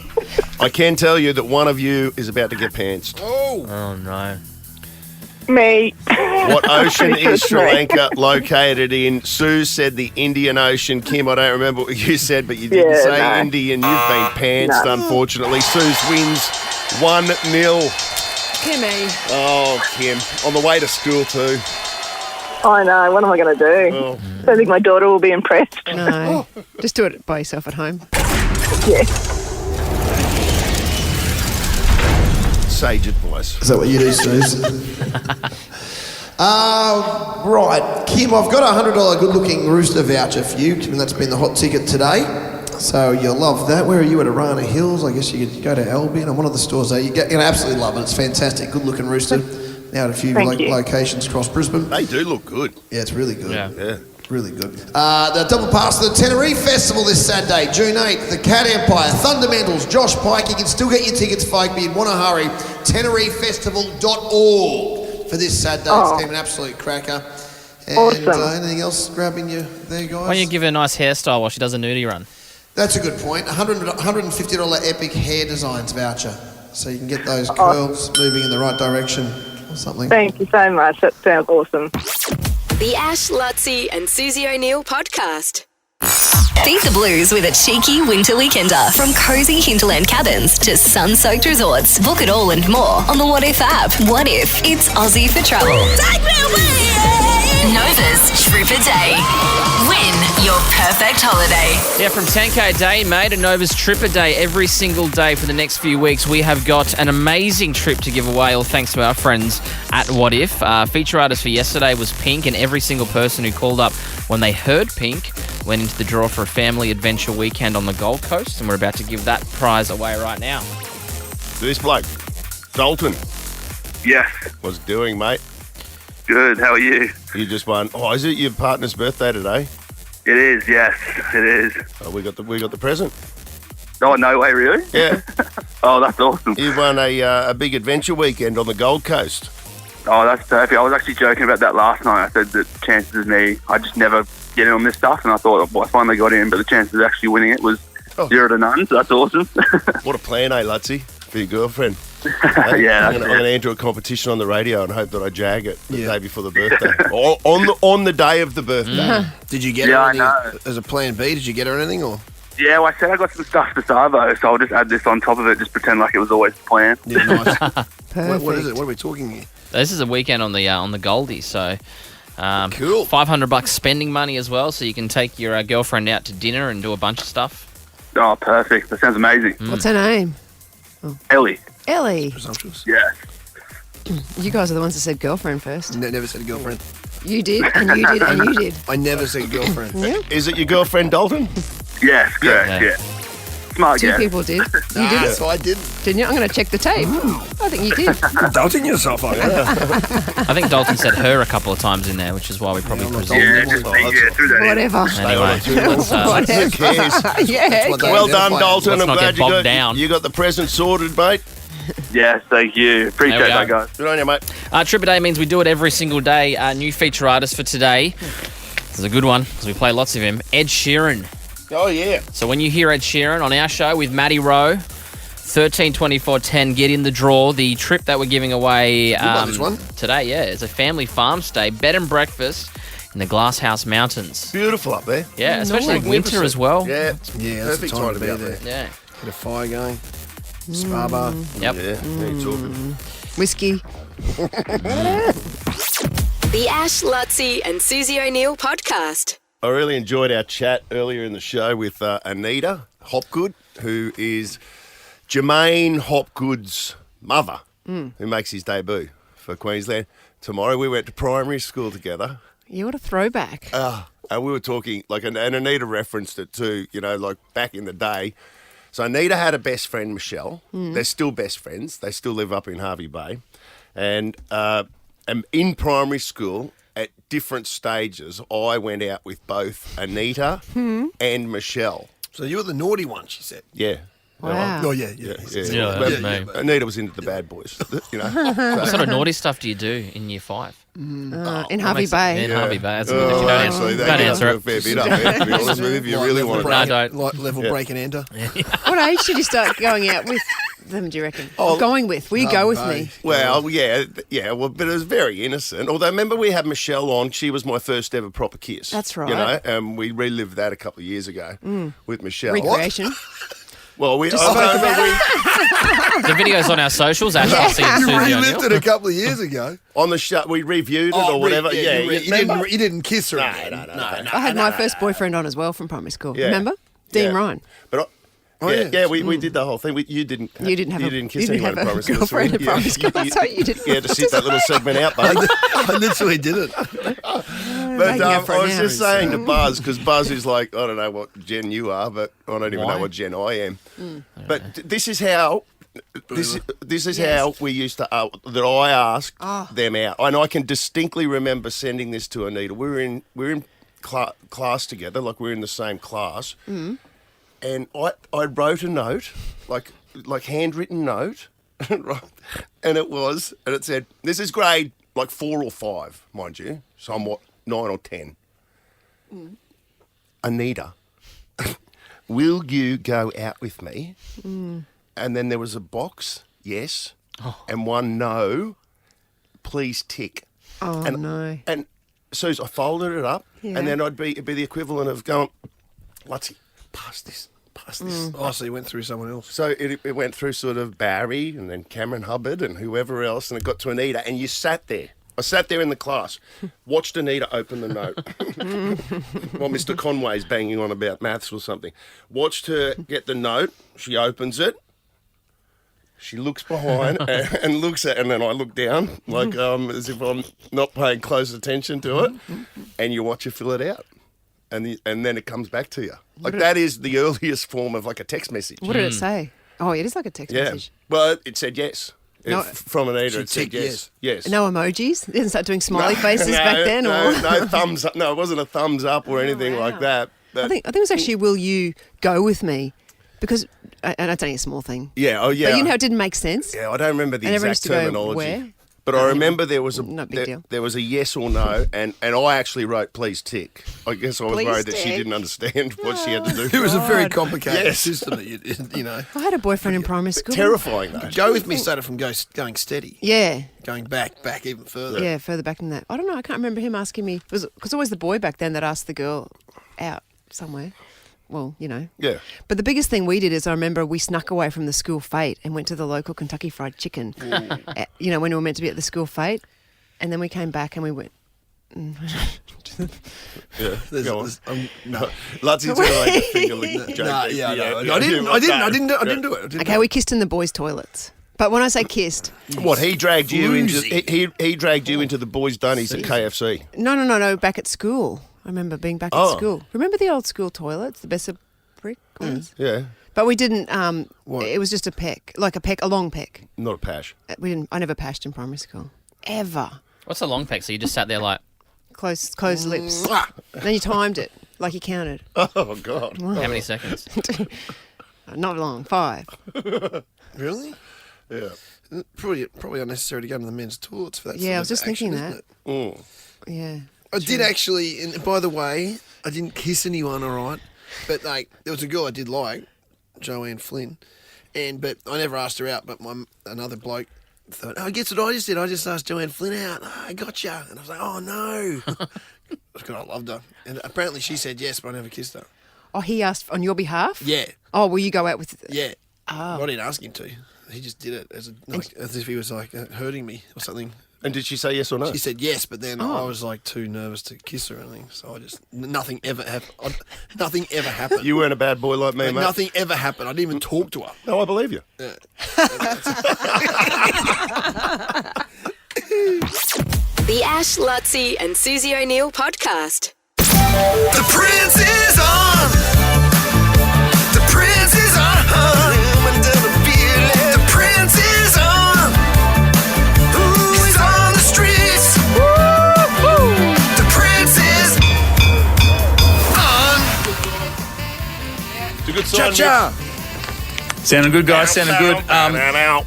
I can tell you that one of you is about to get pantsed. Oh, no. Me. What ocean Pretty sure is it's Sri me. Lanka located in? Sue said the Indian Ocean. Kim, I don't remember what you said, but you didn't Yeah, say no. Indian. You've been pantsed, No. unfortunately. Suze wins 1-0. Kimmy. Oh, Kim. On the way to school, too. I know. What am I going to do? Oh. I don't think my daughter will be impressed. No. Just do it by yourself at home. Yeah. Sage advice. Is that what you do, Suze? Right, Kim, I've got a $100 good-looking rooster voucher for you. Kim, that's been the hot ticket today. So you'll love that. Where are you at Arana Hills? I guess you could go to Albion or one of the stores there. You're going to absolutely love it. It's fantastic. Good-looking rooster. Now at a few Thank you. locations across Brisbane. They do look good. Yeah, it's really good. Yeah. Really good. The double pass to the Tenerife Festival this Saturday, June 8th. The Cat Empire, Fundamentals, Josh Pike. You can still get your tickets, folk, but you'd want to hurry. TenerifeFestival.org for this Saturday. It's going to be an absolute cracker. And Awesome. anything else grabbing you there, guys? Why don't you give her a nice hairstyle while she does a nudie run? That's a good point. $150 Epic Hair Designs voucher. So you can get those curls moving in the right direction or something. Thank you so much. That sounds awesome. The Ash, Lutzi and Susie O'Neill podcast. Beat the blues with a cheeky winter weekender. From cozy hinterland cabins to sun-soaked resorts. Book it all and more on the What If app. What if it's Aussie for travel? Take me away! Nova's Trip a Day. Win your perfect holiday. Yeah, from 10K a day, mate, and Nova's Trip a Day every single day for the next few weeks. We have got an amazing trip to give away, all thanks to our friends at What If. Feature artist for yesterday was Pink, and every single person who called up when they heard Pink went into the draw for a family adventure weekend on the Gold Coast, and we're about to give that prize away right now. This bloke, Dalton. Yes. What's doing, mate? Good. How are you? You just won. Oh, is it your partner's birthday today? It is. Yes, it is. Oh, we got the present. Oh, no way, really? Yeah. Oh, that's awesome. You won a big adventure weekend on the Gold Coast. Oh, that's perfect. I was actually joking about that last night. I said that chances of me, I just never get in on this stuff, and I thought, well, I finally got in, but the chances of actually winning it was 0 to none, so that's awesome. What a plan, Lutzy, for your girlfriend. Yeah, I'm going to enter a competition on the radio and hope that I jag it the day before the birthday. on the day of the birthday. Did you get her anything as a plan B? Did you get her anything or? Yeah, well, I said I got some stuff to Savo, so I'll just add this on top of it, just pretend like it was always the plan. Yeah, nice. What is it? What are we talking here? This is a weekend on the Goldie, so cool. $500 spending money as well, so you can take your girlfriend out to dinner and do a bunch of stuff. Oh, perfect. That sounds amazing. What's her name? Ellie. Ellie. Presumptuous. Yeah. You guys are the ones that said girlfriend first. Never said girlfriend. You did, and you did, and you did. I never said girlfriend. Yeah. Is it your girlfriend, Dalton? Yes, correct, yeah. Smart Two guy. people did. You did it. I didn't. Didn't you? I'm going to check the tape. I think you did. Doubting yourself, are you? I think Dalton said her a couple of times in there, which is why we probably presumed. Yeah, just threw that in. Whatever. Anyway, Who cares? Yeah. Well done, Dalton. Let's I'm not glad get bogged down. you got the present sorted, mate. Yes, thank you. Appreciate There we that, go. guys. Good on you, mate. Trip a Day means we do it every single day. New feature artist for today. This is a good one, because we play lots of him. Ed Sheeran. Oh, yeah. So when you hear Ed Sheeran on our show with Matty Rowe, 13-24-10, get in the draw. The trip that we're giving away this one. today, is a family farm stay, bed and breakfast in the Glass House Mountains. Beautiful up there. Yeah, especially in winter as well. Yeah, Yeah, that's the perfect time to be up there. Yeah. Get a fire going. Spa bar. Yep. Yeah, you're talking. Whiskey. The Ash, Lutzy and Susie O'Neill podcast. I really enjoyed our chat earlier in the show with Anita Hopgood, who is Jermaine Hopgood's mother, who makes his debut for Queensland. Tomorrow we went to primary school together. Yeah, what a throwback. And we were talking, and Anita referenced it too, like back in the day. So Anita had a best friend, Michelle. They're still best friends. They still live up in Harvey Bay. And in primary school, at different stages, I went out with both Anita and Michelle. So you were the naughty one, she said. Yeah. Wow. Oh, yeah. Yeah, that's me. Anita was into the bad boys, What sort of naughty stuff do you do in year 5? In Harvey Bay. In Harvey Bay. That's good. If you don't answer, don't answer a it. fair bit up there, to be honest with you, if you really want to. No, don't. Like level break and enter. What age did you start going out with them, do you reckon? Going with? Will you go with me? Well, yeah, but it was very innocent. Although, remember we had Michelle on. She was my first ever proper kiss. That's right. We relived that a couple of years ago with Michelle. Recreation. Well, we The video's on our socials, Ash Lutzy and Susie You relived O'Neill. it a couple of years ago. on the show we reviewed it or whatever. You didn't kiss her. No. I had my first boyfriend on as well from primary school. Yeah. Remember? Dean Yeah. Ryan. But we did the whole thing. You didn't kiss anyone in primary school. Girlfriend in primary school. That's how you did. You had to sit that little segment out, bud. I literally did it. But I was just saying to Buzz, because Buzz is like, I don't know what gen you are, but I don't even know what gen I am. But this is how how we used to that I asked them out, and I can distinctly remember sending this to Anita. We were in class together, like we were in the same class, and I wrote a note, like handwritten note, right, and it said, this is grade like 4 or 5, mind you, somewhat 9 or 10. Anita, will you go out with me? And then there was a box, yes, and one no, please tick. Oh, no. And so I folded it up, and then it'd be the equivalent of going, Lutzy, pass this. Oh, so you went through someone else. So it went through sort of Barry and then Cameron Hubbard and whoever else, and it got to Anita, and you sat there. I sat there in the class, watched Anita open the note. While Mr. Conway's banging on about maths or something. Watched her get the note. She opens it. She looks behind and looks at, and then I look down, like as if I'm not paying close attention to it. And you watch her fill it out, and then it comes back to you. Like that is the earliest form of like a text message. What did it say? Oh, it is like a text message. Well, it said yes. No. From Anita, She it said ticked yes. Yes. No emojis? They didn't start doing smiley faces back then? No, or? no thumbs up. No, it wasn't a thumbs up or anything like that. But I think it was actually will you go with me? Because, and it's only a small thing. yeah, oh yeah. But you know how it didn't make sense? Yeah, I don't remember the And everyone exact used to go, terminology. where? But I remember there was deal. a yes or no, and I actually wrote please tick. I guess I was Please worried that she tick. didn't understand what she had to do. It was a very God. complicated Yes. system that you know. I had a boyfriend in primary school. Terrifying though. Go with me started from going steady. Yeah. Going back even further. Yeah, further back than that. I don't know. I can't remember him asking me. It was always the boy back then that asked the girl out somewhere. Well, you know. Yeah. But the biggest thing we did is I remember we snuck away from the school fete and went to the local Kentucky Fried Chicken. You know, when we were meant to be at the school fete. And then we came back and we went. Yeah, go on. No. Latsy turned like a finger joke. No, yeah, no. I didn't do it. Okay, we kissed in the boys' toilets. But when I say kissed, What he dragged you into? Floozy. He dragged you into the boys' dunnies at KFC. no, back at school. I remember being back at school. Remember the old school toilets, the Besser brick ones? Yeah, But we didn't. What? It was just a peck, a long peck. not a pash. We didn't. I never pashed in primary school ever. What's a long peck? So you just sat there like, Closed lips. Then you timed it, like you counted. Oh God! how many seconds? Not long. 5. Really? Yeah. Probably unnecessary to go to the men's toilets for that. Yeah, I sort was of just thinking action, that. isn't it? Yeah. I did actually, and by the way, I didn't kiss anyone, all right? But, like, there was a girl I did like, Joanne Flynn, but I never asked her out, but another bloke thought, oh, guess what I just did? I just asked Joanne Flynn out. Oh, I gotcha. And I was like, oh, no. Because I loved her. And apparently she said yes, but I never kissed her. Oh, he asked on your behalf? Yeah. Oh, will you go out with... Yeah. Oh. I didn't ask him to. He just did it as if he was, like, hurting me or something. And did she say yes or no? She said yes, but then I was like too nervous to kiss her or anything, so I just nothing ever happened. Nothing ever happened. You weren't a bad boy like me, mate. Nothing ever happened. I didn't even talk to her. No, I believe you. Yeah. The Ash, Lutzi, and Susie O'Neill podcast. The Prince is on. The Prince is on. The Prince is on. Ooh, he's on the streets. The Prince is on. It's a good sign. Cha-cha. Sounding good, guys. Sounding good. Out.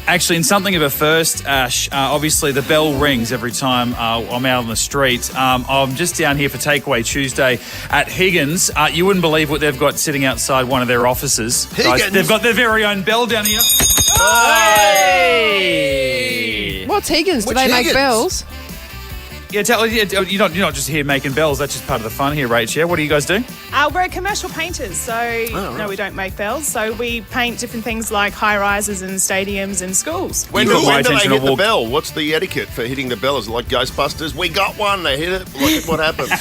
Actually, in something of a first, Ash, obviously the bell rings every time I'm out on the street. I'm just down here for Takeaway Tuesday at Higgins. You wouldn't believe what they've got sitting outside one of their offices. Higgins? Guys, they've got their very own bell down here. Hey! What's Higgins? Do Which they make Higgins? bells? Yeah, you're not just here making bells. That's just part of the fun here, Rach. Yeah, what do you guys do? We're commercial painters, so no, we don't make bells. So we paint different things like high rises and stadiums and schools. When You do got my they attention hit to the walk- bell? What's the etiquette for hitting the bell? Is it like Ghostbusters? We got one. They hit it. Look at what happens.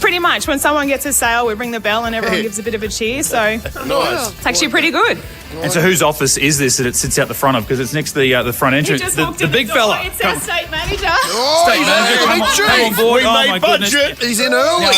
Pretty much, when someone gets a sale, we ring the bell and everyone gives a bit of a cheer. So Nice. it's actually pretty good. And so whose office is this that it sits out the front of? Because it's next to the front He entrance. just The walked in big door. fella. It's our state manager. State manager, come on board. We Oh, made my goodness. budget. He's in early. Now,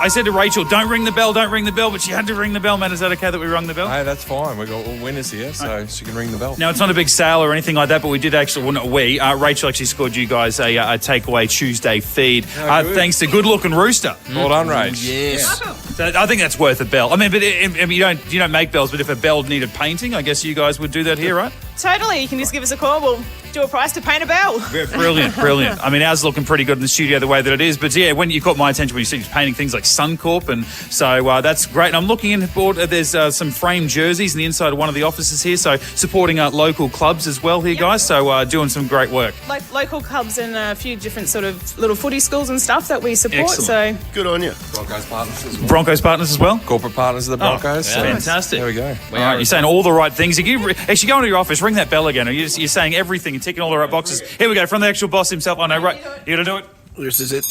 I said to Rachel, don't ring the bell, but she had to ring the bell, man. Is that okay that we rung the bell? Hey, that's fine. We've got all winners here, so she can ring the bell. Now, it's not a big sale or anything like that, but we did actually, well, not we, Rachel actually scored you guys a Takeaway Tuesday feed, good. thanks to Good Looking Rooster. Well done, Rach. Yes. So I think that's worth a bell. I mean, but you don't make bells, but if a bell needed painting, I guess you guys would do that here, right? Totally. You can just give us a call. We'll do a price to paint a bell. Brilliant. I mean, ours is looking pretty good in the studio the way that it is. But yeah, when you caught my attention when you see painting things like Suncorp, and so that's great. And I'm looking in board. There's some framed jerseys in the inside of one of the offices here, so supporting local clubs as well here, guys. So doing some great work. Like local clubs and a few different sort of little footy schools and stuff that we support. Excellent. So Good on you. Broncos partners as well. Broncos partners as well. Corporate partners of the Broncos. so Fantastic. There we go. All right, you're saying all the right things. You actually go into your office, ring that bell again. You're saying everything and ticking all the right boxes. Here we go, from the actual boss himself. I know, right? You gonna do it? This is it.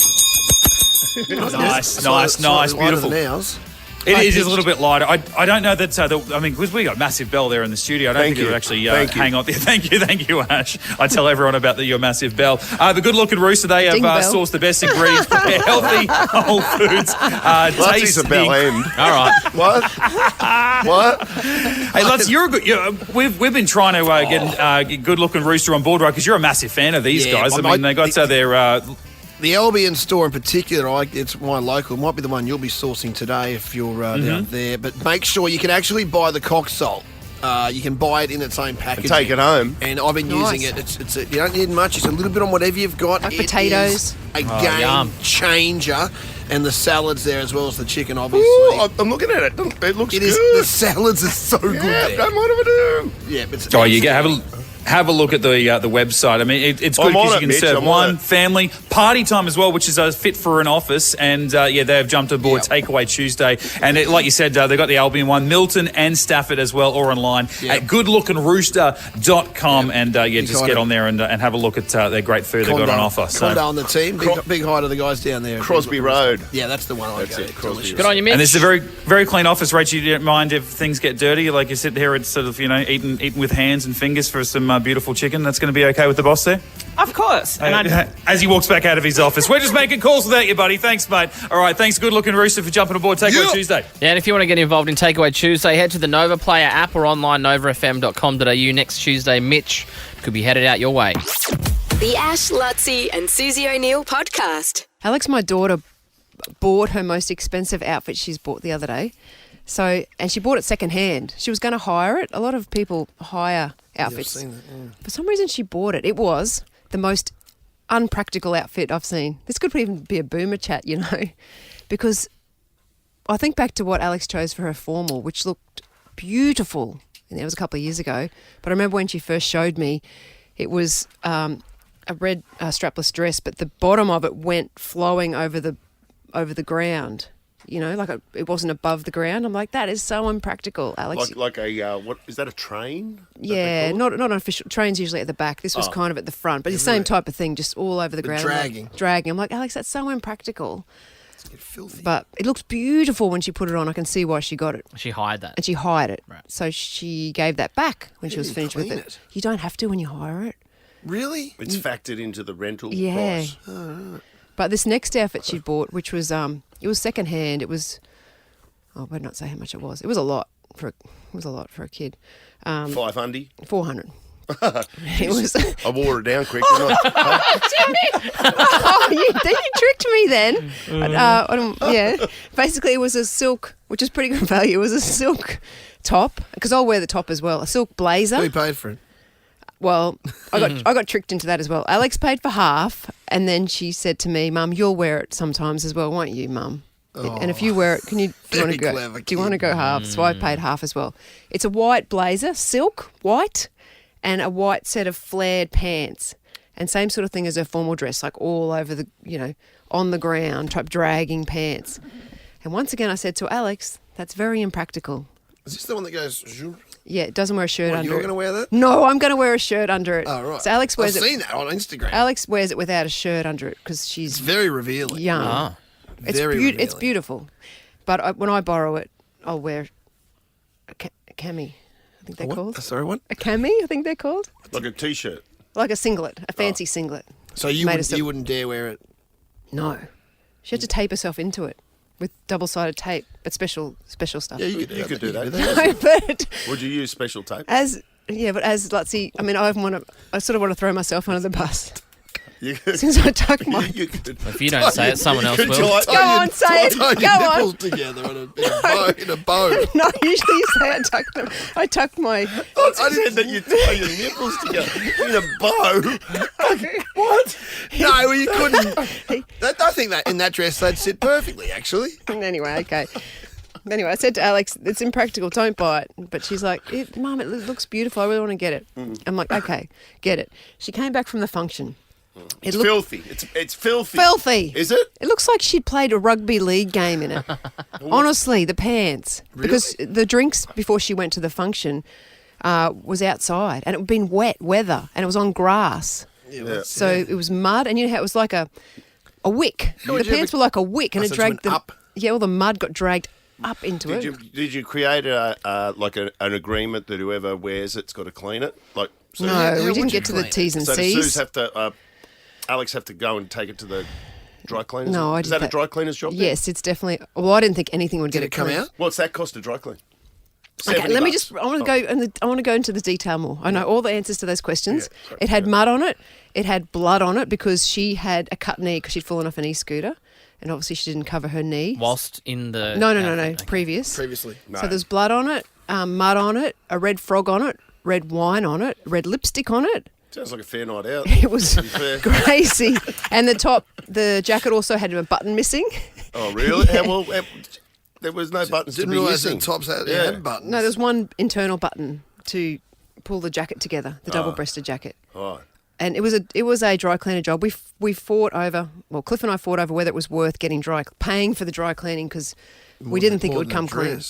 Nice, Slightly beautiful. lighter than ours. It is a little bit lighter. I don't know that. Because we got massive bell there in the studio. I don't think it would actually hang on there. Thank you, Ash. I tell everyone about your massive bell. The Good Looking Rooster, they have sourced the best ingredients for their healthy whole foods. Lutzy's a bell end. All right. What? Hey, Lutz, we've been trying to get Good Looking Rooster on board, right? Because you're a massive fan of these guys. I mean, they got their. The Albion store in particular, it's my local. It might be the one you'll be sourcing today if you're down there. But make sure you can actually buy the cock salt. You can buy it in its own packaging. And take it home. And I've been using it. You don't need much. It's a little bit on whatever you've got. Like potatoes. A game changer. And the salads there as well as the chicken, obviously. Ooh, I'm looking at it. It looks good. The salads are so good there. Don't mind if I do. Yeah, but have a look at the website. I mean, it's good because you can serve one family party time as well, which is fit for an office. And they have jumped aboard Takeaway Tuesday. And like you said, they've got the Albion one, Milton and Stafford as well, or online at goodlookingrooster.com. And just get on there and have a look at their great food they've got on offer. Condo on the team. Big hi to the guys down there. Crosby Road. Yeah, that's the one I go to. Good on you, Mitch. And this is a very, very clean office, Rach. You don't mind if things get dirty? Like you sit here, it's sort of, eating with hands and fingers for some beautiful chicken. That's going to be okay with the boss there? Of course. As he walks back out of his office. We're just making calls without you, buddy. Thanks, mate. All right, thanks, Good Looking Rooster, for jumping aboard Takeaway Tuesday. Yeah, and if you want to get involved in Takeaway Tuesday, head to the Nova Player app or online novafm.com.au. Next Tuesday, Mitch could be headed out your way. The Ash, Lutzy and Susie O'Neill podcast. Alex, my daughter, bought her most expensive outfit she's bought the other day. And she bought it secondhand. She was going to hire it. A lot of people hire outfits. Yeah, I've seen that, yeah. For some reason, she bought it. It was the most unpractical outfit I've seen. This could even be a boomer chat, because I think back to what Alex chose for her formal, which looked beautiful. And that was a couple of years ago. But I remember when she first showed me, it was a red strapless dress, but the bottom of it went flowing over the ground. It wasn't above the ground. I'm like, that is so impractical, Alex. Like a what is that? A train? Yeah, not an official. Train's usually at the back. This was kind of at the front, but the same type of thing, just all over the ground. Dragging. I'm like, Alex, that's so impractical. It's filthy. But it looks beautiful when she put it on. I can see why she got it. She hired that. And she hired it. Right. So she gave that back when she was finished with it. You don't have to when you hire it. Really? It's factored into the rental price. Oh, but this next outfit she bought, which was it was secondhand. It was I better not say how much it was. It was a lot for a kid. 500. 400. It was. I wore it down quick. Didn't I? You tricked me then. Basically, it was a silk, which is pretty good value. It was a silk top because I'll wear the top as well. A silk blazer. Who paid for it? Well, I got tricked into that as well. Alex paid for half, and then she said to me, "Mum, you'll wear it sometimes as well, won't you, Mum? And if you wear it, do you want to go half?" So I paid half as well. It's a white blazer, silk, white, and a white set of flared pants, and same sort of thing as her formal dress, like all over the, on the ground type dragging pants. And once again, I said to Alex, "That's very impractical." Is this the one that goes? Yeah, it doesn't wear a shirt under it. You're going to wear that? No, I'm going to wear a shirt under it. Oh, right. So Alex wears I've seen that on Instagram. Alex wears it without a shirt under it because she's... It's very revealing. Young. Ah. It's beautiful. But when I borrow it, I'll wear a cami. I think they're called. Sorry, what? A cami, I think they're called. Like a T-shirt? Like a singlet, a fancy singlet. So you wouldn't dare wear it? No. She had to tape herself into it with double-sided tape, but special stuff. Yeah, you could do that. No, but... Would you use special tape? As Lutzy, I mean, I sort of want to throw myself under the bus. Since I tuck my... If you don't say it, someone else will. Go on, say it. Go on. Nipples together in a bow. No, usually you say I tuck my... I said that you tie your nipples together in a bow. What? No, well, you couldn't. I think that in that dress they'd sit perfectly, actually. Anyway, okay. Anyway, I said to Alex, it's impractical, don't buy it. But she's like, Mum, it looks beautiful. I really want to get it. I'm like, okay, get it. She came back from the function. It's filthy. It's filthy. Filthy. Is it? It looks like she'd played a rugby league game in it. Honestly, the pants. Really? Because the drinks before she went to the function was outside and it had been wet weather and it was on grass. Yeah. So it was mud and you know how it was like a wick. The pants were like a wick and it dragged up. Yeah, all the mud got dragged up into it. Did you create an agreement that whoever wears it's got to clean it? Like, so No, we didn't get to the T's and so does C's. Suze have to, Alex have to go and take it to the dry cleaners? No, I Is did that a that. dry cleaner's job? then? Yes, it's definitely. Well, I didn't think anything would get Did it come clean. out? What's that cost to dry clean? Okay, let me $70. just. I want to go. I want to go into the detail more. I know all the answers to those questions. Yeah, sorry. It had mud on it. It had blood on it because she had a cut knee because she'd fallen off an e-scooter, and obviously she didn't cover her knee. Whilst in the... No. Okay. Previously. So there's blood on it, mud on it, a red frog on it, red wine on it, red lipstick on it. Sounds like a fair night out. It was to be fair. crazy. And the jacket also had a button missing. Oh, really? There was no buttons Didn't to be realise missing. the tops had buttons. No, there's one internal button to pull the jacket together, the double-breasted jacket. Oh. And it was a dry cleaner job. We fought over, well, Cliff and I fought over whether it was worth paying for the dry cleaning because we didn't think it would come clean.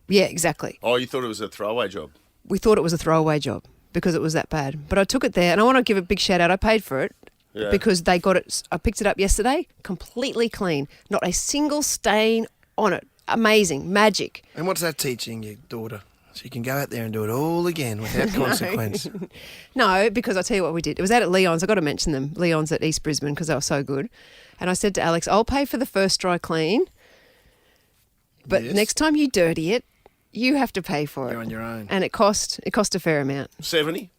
Yeah, exactly. Oh, you thought it was a throwaway job? We thought it was a throwaway job because it was that bad. But I took it there, and I want to give a big shout out. I paid for it because they got it. I picked it up yesterday, completely clean, not a single stain on it. Amazing, magic. And what's that teaching your daughter? So you can go out there and do it all again without consequence. No, because I'll tell you what we did. It was out at Leon's. I've got to mention them. Leon's at East Brisbane because they were so good. And I said to Alex, I'll pay for the first dry clean, but next time you dirty it, you have to pay for it. You're on your own. And it cost a fair amount. 70?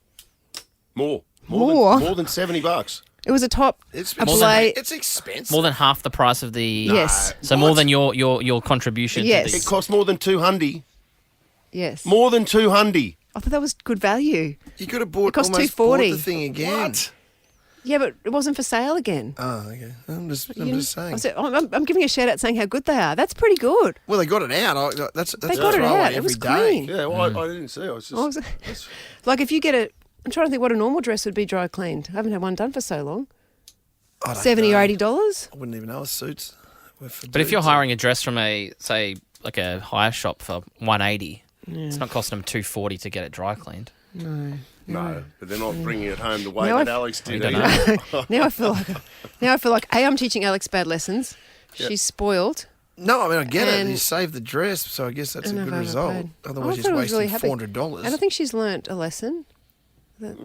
More More? than $70. It was a top, It's a blade. It's expensive. More than half the price of the... Yes. So more than your contribution Yes. to It cost more than $200. Yes. More than $200. I thought that was good value. You could have bought It cost almost bought $240. the thing again. What? Yeah, but it wasn't for sale again. Oh, okay. I'm just saying. I'm giving a shout out saying how good they are. That's pretty good. Well, they got it out. That's They got it throwaway out. It every was day. clean. Yeah, well, I didn't see. I was just... Like if you get a, I'm trying to think what a normal dress would be dry cleaned. I haven't had one done for so long. I don't $70 know. or $80. I wouldn't even know. Suits. But if you're hiring a dress from a hire shop for $180, it's not costing them $240 to get it dry cleaned. No, but they're not bringing it home the way Now that Alex did. don't either. Now I feel like I'm teaching Alex bad lessons. Yep. She's spoiled. No, I mean I get it. And- You saved the dress, so I guess that's a And I've good result. overpaid. Otherwise, I she's thought I was wasting really happy. $400. And I think she's learnt a lesson. That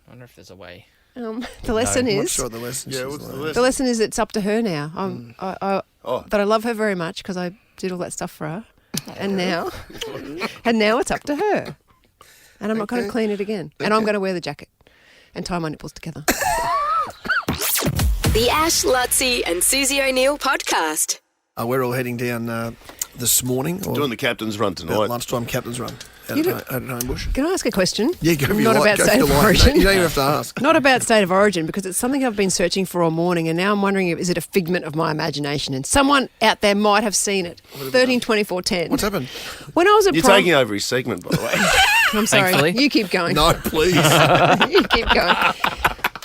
I wonder if there's a way. the lesson I'm not is sure the lesson. Yeah, she's what's the learned. lesson? the lesson is it's up to her now. Oh. That I love her very much because I did all that stuff for her, and now it's up to her. And I'm not going to clean it again. And I'm going to wear the jacket and tie my nipples together. The Ash, Lutzi and Susie O'Neill podcast. We're all heading down this morning. Or Doing the captain's run about tonight. lunchtime captain's run out You at Homebush. Can I ask a question? Yeah, go for your Not life. about Go for state your of life. origin. You don't even have to ask. Not about state of origin because it's something I've been searching for all morning, and now I'm wondering is it a figment of my imagination? And someone out there might have seen it. 13, 24, 10. What's happened? When I was at You're taking over his segment, by the way. I'm sorry. Thankfully. You keep going. No, please. You keep going.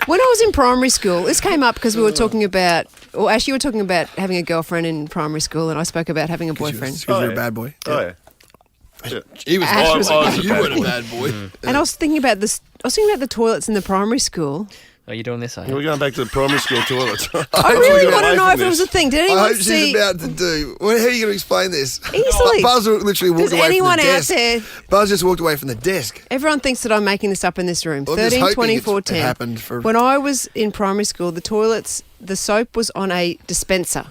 When I was in primary school, this came up because we were talking about, or Ash, you were talking about having a girlfriend in primary school, and I spoke about having a boyfriend. Because you're a bad boy. Oh, yeah. He was. Ash was a bad you weren't a bad boy. And I was thinking about this. I was thinking about the toilets in the primary school. Are you doing this? Yeah, we're going back to the primary school toilets. I really want to know if it was a thing. Did I anyone hope see? she's about to do. Well, how are you going to explain this? Easily. Buzz literally walked Does away anyone from the out desk. there? Buzz just walked away from the desk. Everyone thinks that I'm making this up in this room. I'm just 13, hoping 24, it 10. happened for- When I was in primary school, the toilets, the soap was on a dispenser.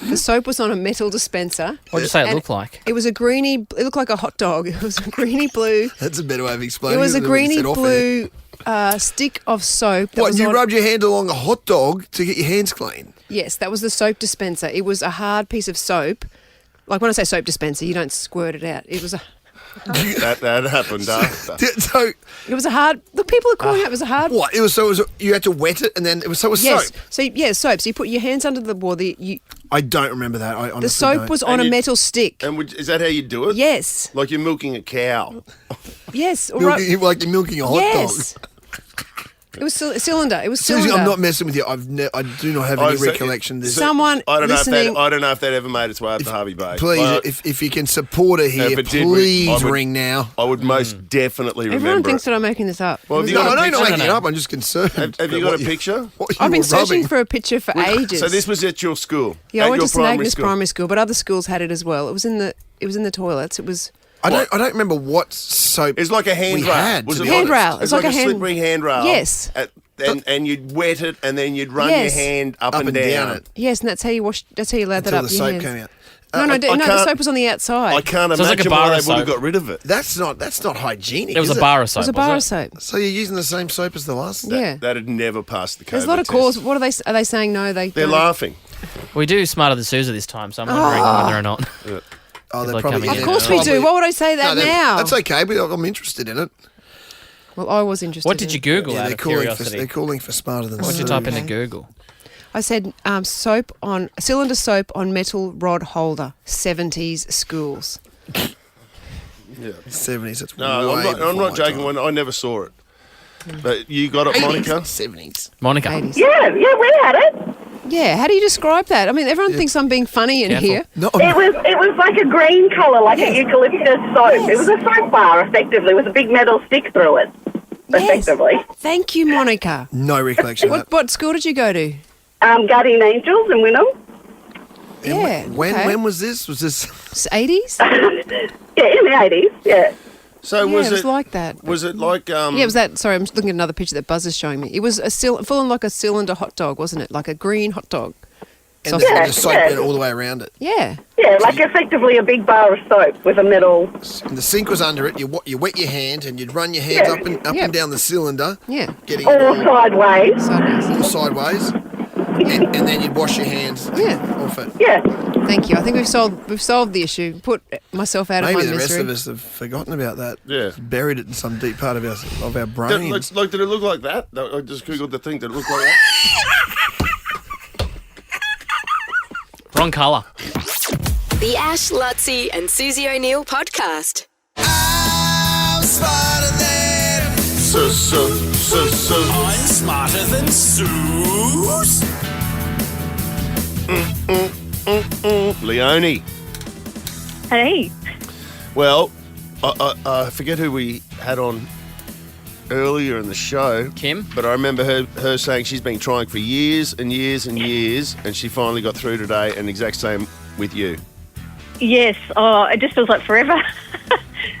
The soap was on a metal dispenser. What did you say it And looked like? It was a greeny. It looked like a hot dog. It was a greeny blue. That's a better way of It explaining it. was a than what you greeny said off air. blue stick of soap. That What, was you on, rubbed your hand along a hot dog to get your hands clean? Yes, that was the soap dispenser. It was a hard piece of soap. Like when I say soap dispenser, you don't squirt it out. It was a. that happened after. So It was a hard. Look, people are calling it. It was a hard. what? It was you had to wet it and then it was Yes. soap. So yeah, soap. So you put your hands under the wall. I don't remember that. I honestly The soap don't. was on a metal stick. And is that how you do it? Yes. Like you're milking a cow. Yes. Or Like you're milking a hot yes. dog. It was a cylinder. It was Susie, cylinder. I'm not messing with you. I do not have any recollection. This. Someone I don't listening. know if that ever made its way up to Harvey Bay. Please, But if you can support her here, if it did, please I would- ring now. I would most definitely remember. Everyone thinks it. that I'm making this up. Well, have you No, got I a know you're not picture? making it up. I'm just concerned. Have you got a picture? I've been searching for a picture for ages. So this was at your school. Yeah, I at went your to St Agnes school. Primary School, but other schools had it as well. It was in the toilets. It was. I don't remember what soap. It's like a handrail. Was it handrail? It's like a slippery handrail. Yes. And you'd wet it, and then you'd run your hand up and down it. Yes, and that's how you washed. That's how you lathered Until up the your soap hands. came out. No, the can't- soap was on the outside. I can't So it's like a imagine bar why of they would have soap. got rid of it. That's not hygienic. It was is a bar of soap. It was a bar of soap. So you're using the same soap as the last? Yeah. That'd never pass the COVID There's a lot of test. calls. What are they? Are they saying no? They're laughing. We do smarter than Susie this time, so I'm wondering whether or not. Oh, People they're are probably. coming in. Of course we do. Why would I say that now? That's okay, but I'm interested in it. Well, I was interested. What did you Google Yeah, out they're of calling curiosity? they're calling for smarter than. What'd you type into Google? I said cylinder soap on metal rod holder, 70s schools. Yeah, 70s. That's No, way I'm not before my joking. time. When I never saw it. But you got it, 80s, Monica? 70s. Monica. 80s. Yeah, we had it. Yeah, how do you describe that? I mean, everyone thinks I'm being funny in Careful. here. No, It was like a green colour, like a eucalyptus soap. It was a soap bar, effectively, with a big metal stick through it. Effectively. Thank you, Monica. no recollection of that. What school did you go to? Guardian Angels in Wynnum. Yeah. When was this? Was this? It's 80s? Yeah, in the 80s, yeah. So Yeah, was it was it like that. Was it like Yeah, it was that. Sorry, I'm just looking at another picture that Buzz is showing me. It was full on like a cylinder hot dog, wasn't it? Like a green hot dog. And Sausage. the soap went all the way around it. Yeah. Yeah, like effectively a big bar of soap with a metal... And the sink was under it. You wet your hand and you'd run your hands up and down the cylinder. Yeah. Getting All it all sideways. sideways. And then you'd wash your hands off it. Yeah. Thank you. I think we've solved the issue. Put myself out Maybe of my the misery. rest of us have forgotten about that. Yeah. Buried it in some deep part of our Did, brain. did it look like that? I just googled the thing. Did it look like that? Wrong colour. The Ash, Lutzi and Susie O'Neill podcast. I'm smarter than Suze. Leonie. Hey. Well, I forget who we had on earlier in the show. Kim? But I remember her saying she's been trying for years and years and years, and she finally got through today, and exact same with you. Yes. Oh, it just feels like forever.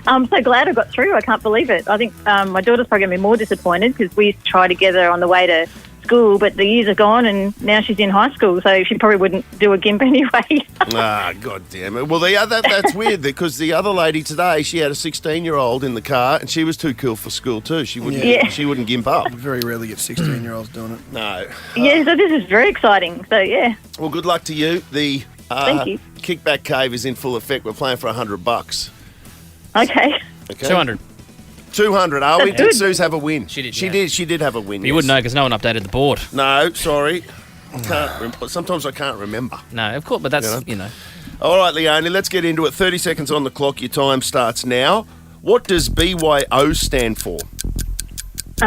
I'm so glad I got through. I can't believe it. I think my daughter's probably going to be more disappointed because we used to try together on the way to school, but the years are gone and now she's in high school, so she probably wouldn't do a GIMP anyway. God damn it. Well, that's weird because the other lady today, she had a 16-year-old in the car and she was too cool for school too. She wouldn't gimp up. Very rarely get 16-year-olds doing it. No. Yeah, so this is very exciting. So, yeah. Well, good luck to you. The Thank you. kickback cave is in full effect. We're playing for $100. Okay. 200. 200, are we? That's Did good. Suze have a win? She did, She yeah. did. She did have a win. But you wouldn't know because no one updated the board. No, sorry. Sometimes I can't remember. No, of course, but that's, you know. All right, Leonie, let's get into it. 30 seconds on the clock. Your time starts now. What does BYO stand for?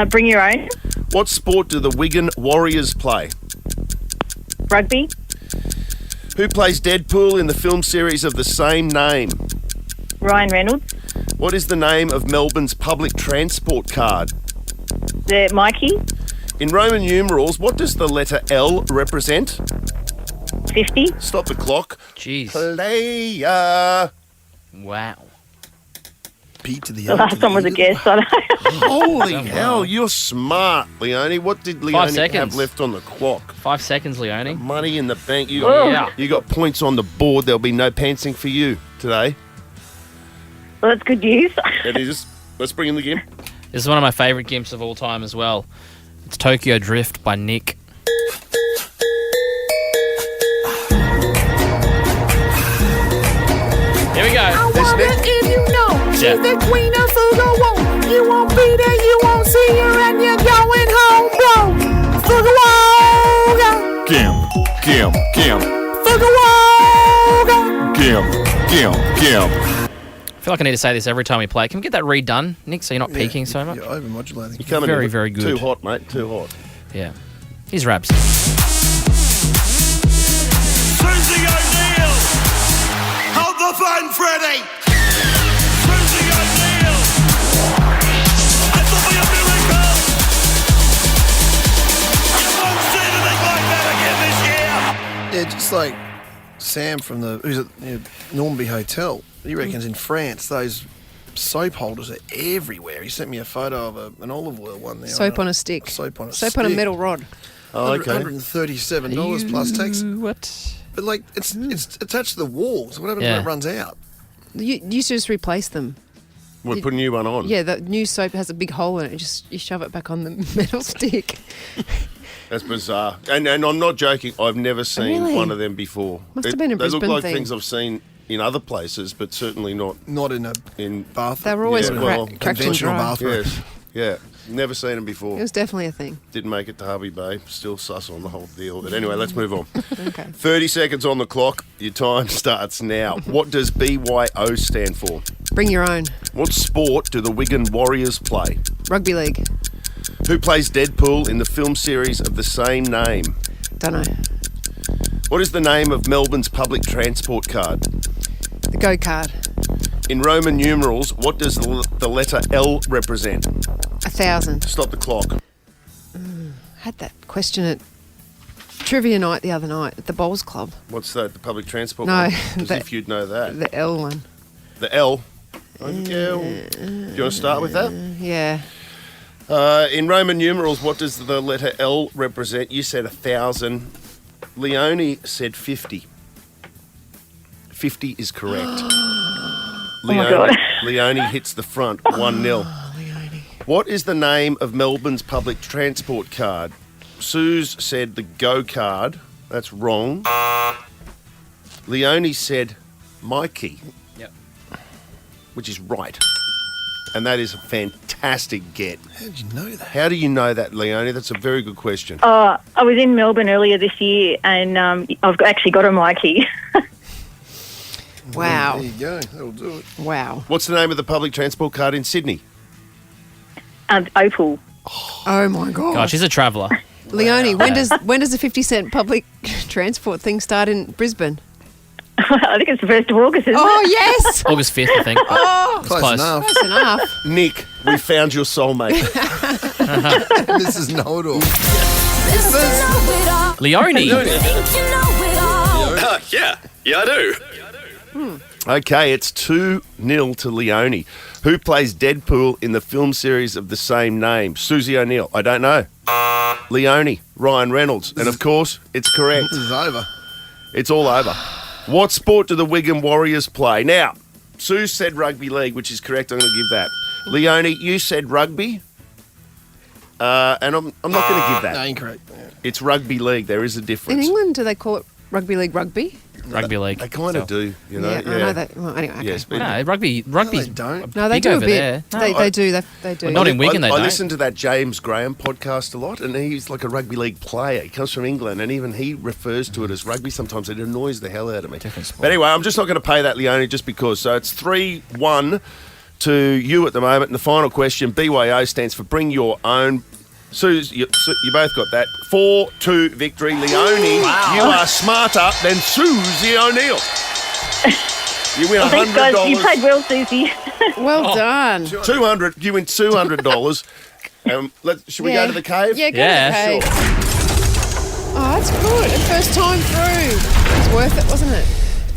Bring your own. What sport do the Wigan Warriors play? Rugby. Who plays Deadpool in the film series of the same name? Ryan Reynolds. What is the name of Melbourne's public transport card? The Mikey. In Roman numerals, what does the letter L represent? 50. Stop the clock. Jeez. Player. Wow. B to the The last one was a guess. I don't know. Holy hell, you're smart, Leonie. What did Leonie seconds. have left on the clock? 5 seconds, Leonie. Money in the bank. You Oh. got, you got points on the board. There'll be no pantsing for you today. Well, that's good news. It is. Let's bring in the game. This is one of my favourite gimps of all time as well. It's Tokyo Drift by Nick. Here we go. I wonder if you know she's Yeah. the queen of Fugo. You won't be there, you won't see her, and you're going home, bro. Fugo. Gim. Fugo. Gim. feel like I need to say this every time we play. Can we get that redone, Nick, so you're not peaking so much? You're overmodulating. You're coming Very, in very good. Too hot, mate. Too hot. Yeah. Here's Rabs. Susie O'Neill! Hold the phone, Freddie! Susie O'Neill! It will be a miracle! You won't see anything like that again this year! Yeah, just like Sam from who's at Normanby Hotel. He reckons in France those soap holders are everywhere. He sent me a photo of an olive oil one there. Soap on a stick. Soap on a Soap stick. on a metal rod. Oh, okay. $137 plus tax. What? But like it's attached to the walls. What happens when it runs out? You used to just replace them. We'll put a new one on. Yeah, the new soap has a big hole in it. You shove it back on the metal stick. That's bizarre. And I'm not joking. I've never seen Really? one of them before. Must have been a They look Brisbane like thing. things I've seen in other places, but certainly not in bath. They were always well, cracked and conventional dry. bathroom. Yes. Yeah. Never seen them before. It was definitely a thing. Didn't make it to Hubby Bay. Still sus on the whole deal. But anyway, let's move on. Okay. 30 seconds on the clock. Your time starts now. What does BYO stand for? Bring your own. What sport do the Wigan Warriors play? Rugby league. Who plays Deadpool in the film series of the same name? Don't know. What is the name of Melbourne's public transport card? The go card. In Roman numerals, what does the letter L represent? 1,000. Stop the clock. Had that question at trivia night the other night at the Bowls Club. What's that? The public transport No, one? As if you'd know that. The L one. The L? Do you want to start with that? Yeah. In Roman numerals, what does the letter L represent? You said 1,000. Leone said 50. 50 is correct. my God. Leone hits the front, 1-0. What is the name of Melbourne's public transport card? Suze said the Go card. That's wrong. Leone said Mikey. Yep. Which is right. And that is a fantastic get. How did you know that? How do you know that, Leone? That's a very good question. I was in Melbourne earlier this year, and I've actually got a Mikey. Wow. There you go. That'll do it. Wow. What's the name of the public transport card in Sydney? Opal. Oh my God. God, she's a traveller. Leone, when does the 50-cent public transport thing start in Brisbane? I think it's the 1st of August, isn't Oh, it? yes. August 5th, I think. Oh, It's close. enough. close enough. Nick, we found your soulmate. This is know-it-all. Leone. Yeah, I do. Okay, it's 2-0 to Leone. Who plays Deadpool in the film series of the same name? Susie O'Neill. I don't know. Leone. Ryan Reynolds. And of course, it's correct. This is over. It's all over. What sport do the Wigan Warriors play? Now, Sue said rugby league, which is correct. I'm going to give that. Leone, you said rugby. And I'm not going to give that. No, incorrect. Yeah. It's rugby league. There is a In difference. England, do they call it rugby league rugby? Rugby league. They kind of do, you know. I know that. Well, anyway, okay. Yes, but No, rugby's they don't. No, they big do a over bit. there. No, They do. They do. Not in Wigan, they I don't. listen to that James Graham podcast a lot, and he's like a rugby league player. He comes from England, and even he refers to it as rugby. Sometimes it annoys the hell out of me. Different sport. But anyway, I'm just not going to pay that, Leone, just because. So it's 3-1 to you at the moment. And the final question, BYO stands for Bring Your Own. Suze, you both got that. 4-2 victory. Leone, you are smarter than Susie O'Neill. You win $100. Thanks, guys. You played well, Susie. Well done. 200. You win $200. Should we go to the cave? Yeah, go to the cave. Oh, that's good. And first time through. It was worth it, wasn't it?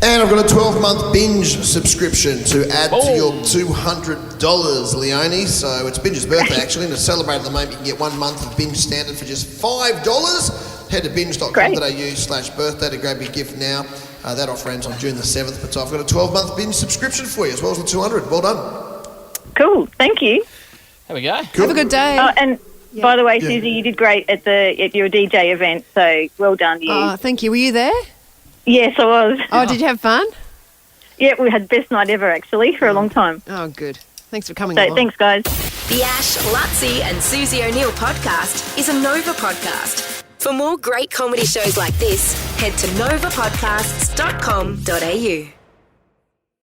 And I've got a 12-month binge subscription to add to your $200, Leone. So it's Binge's birthday, actually, and to celebrate at the moment, you can get 1 month of Binge Standard for just $5. Head to binge.com.au/birthday to grab your gift now. That offer ends on June the 7th, but I've got a 12-month binge subscription for you, as well as the 200. Well done. Cool. Thank you. There we go. Have a good day. And by the way, Susie, you did great at your DJ event, so well done to you. Oh, thank you. Were you there? Yes, I was. Oh, did you have fun? Yeah, we had best night ever, actually, for a long time. Oh, good. Thanks for coming So along. thanks, guys. The Ash, Lutzi and Susie O'Neill podcast is a Nova podcast. For more great comedy shows like this, head to novapodcasts.com.au.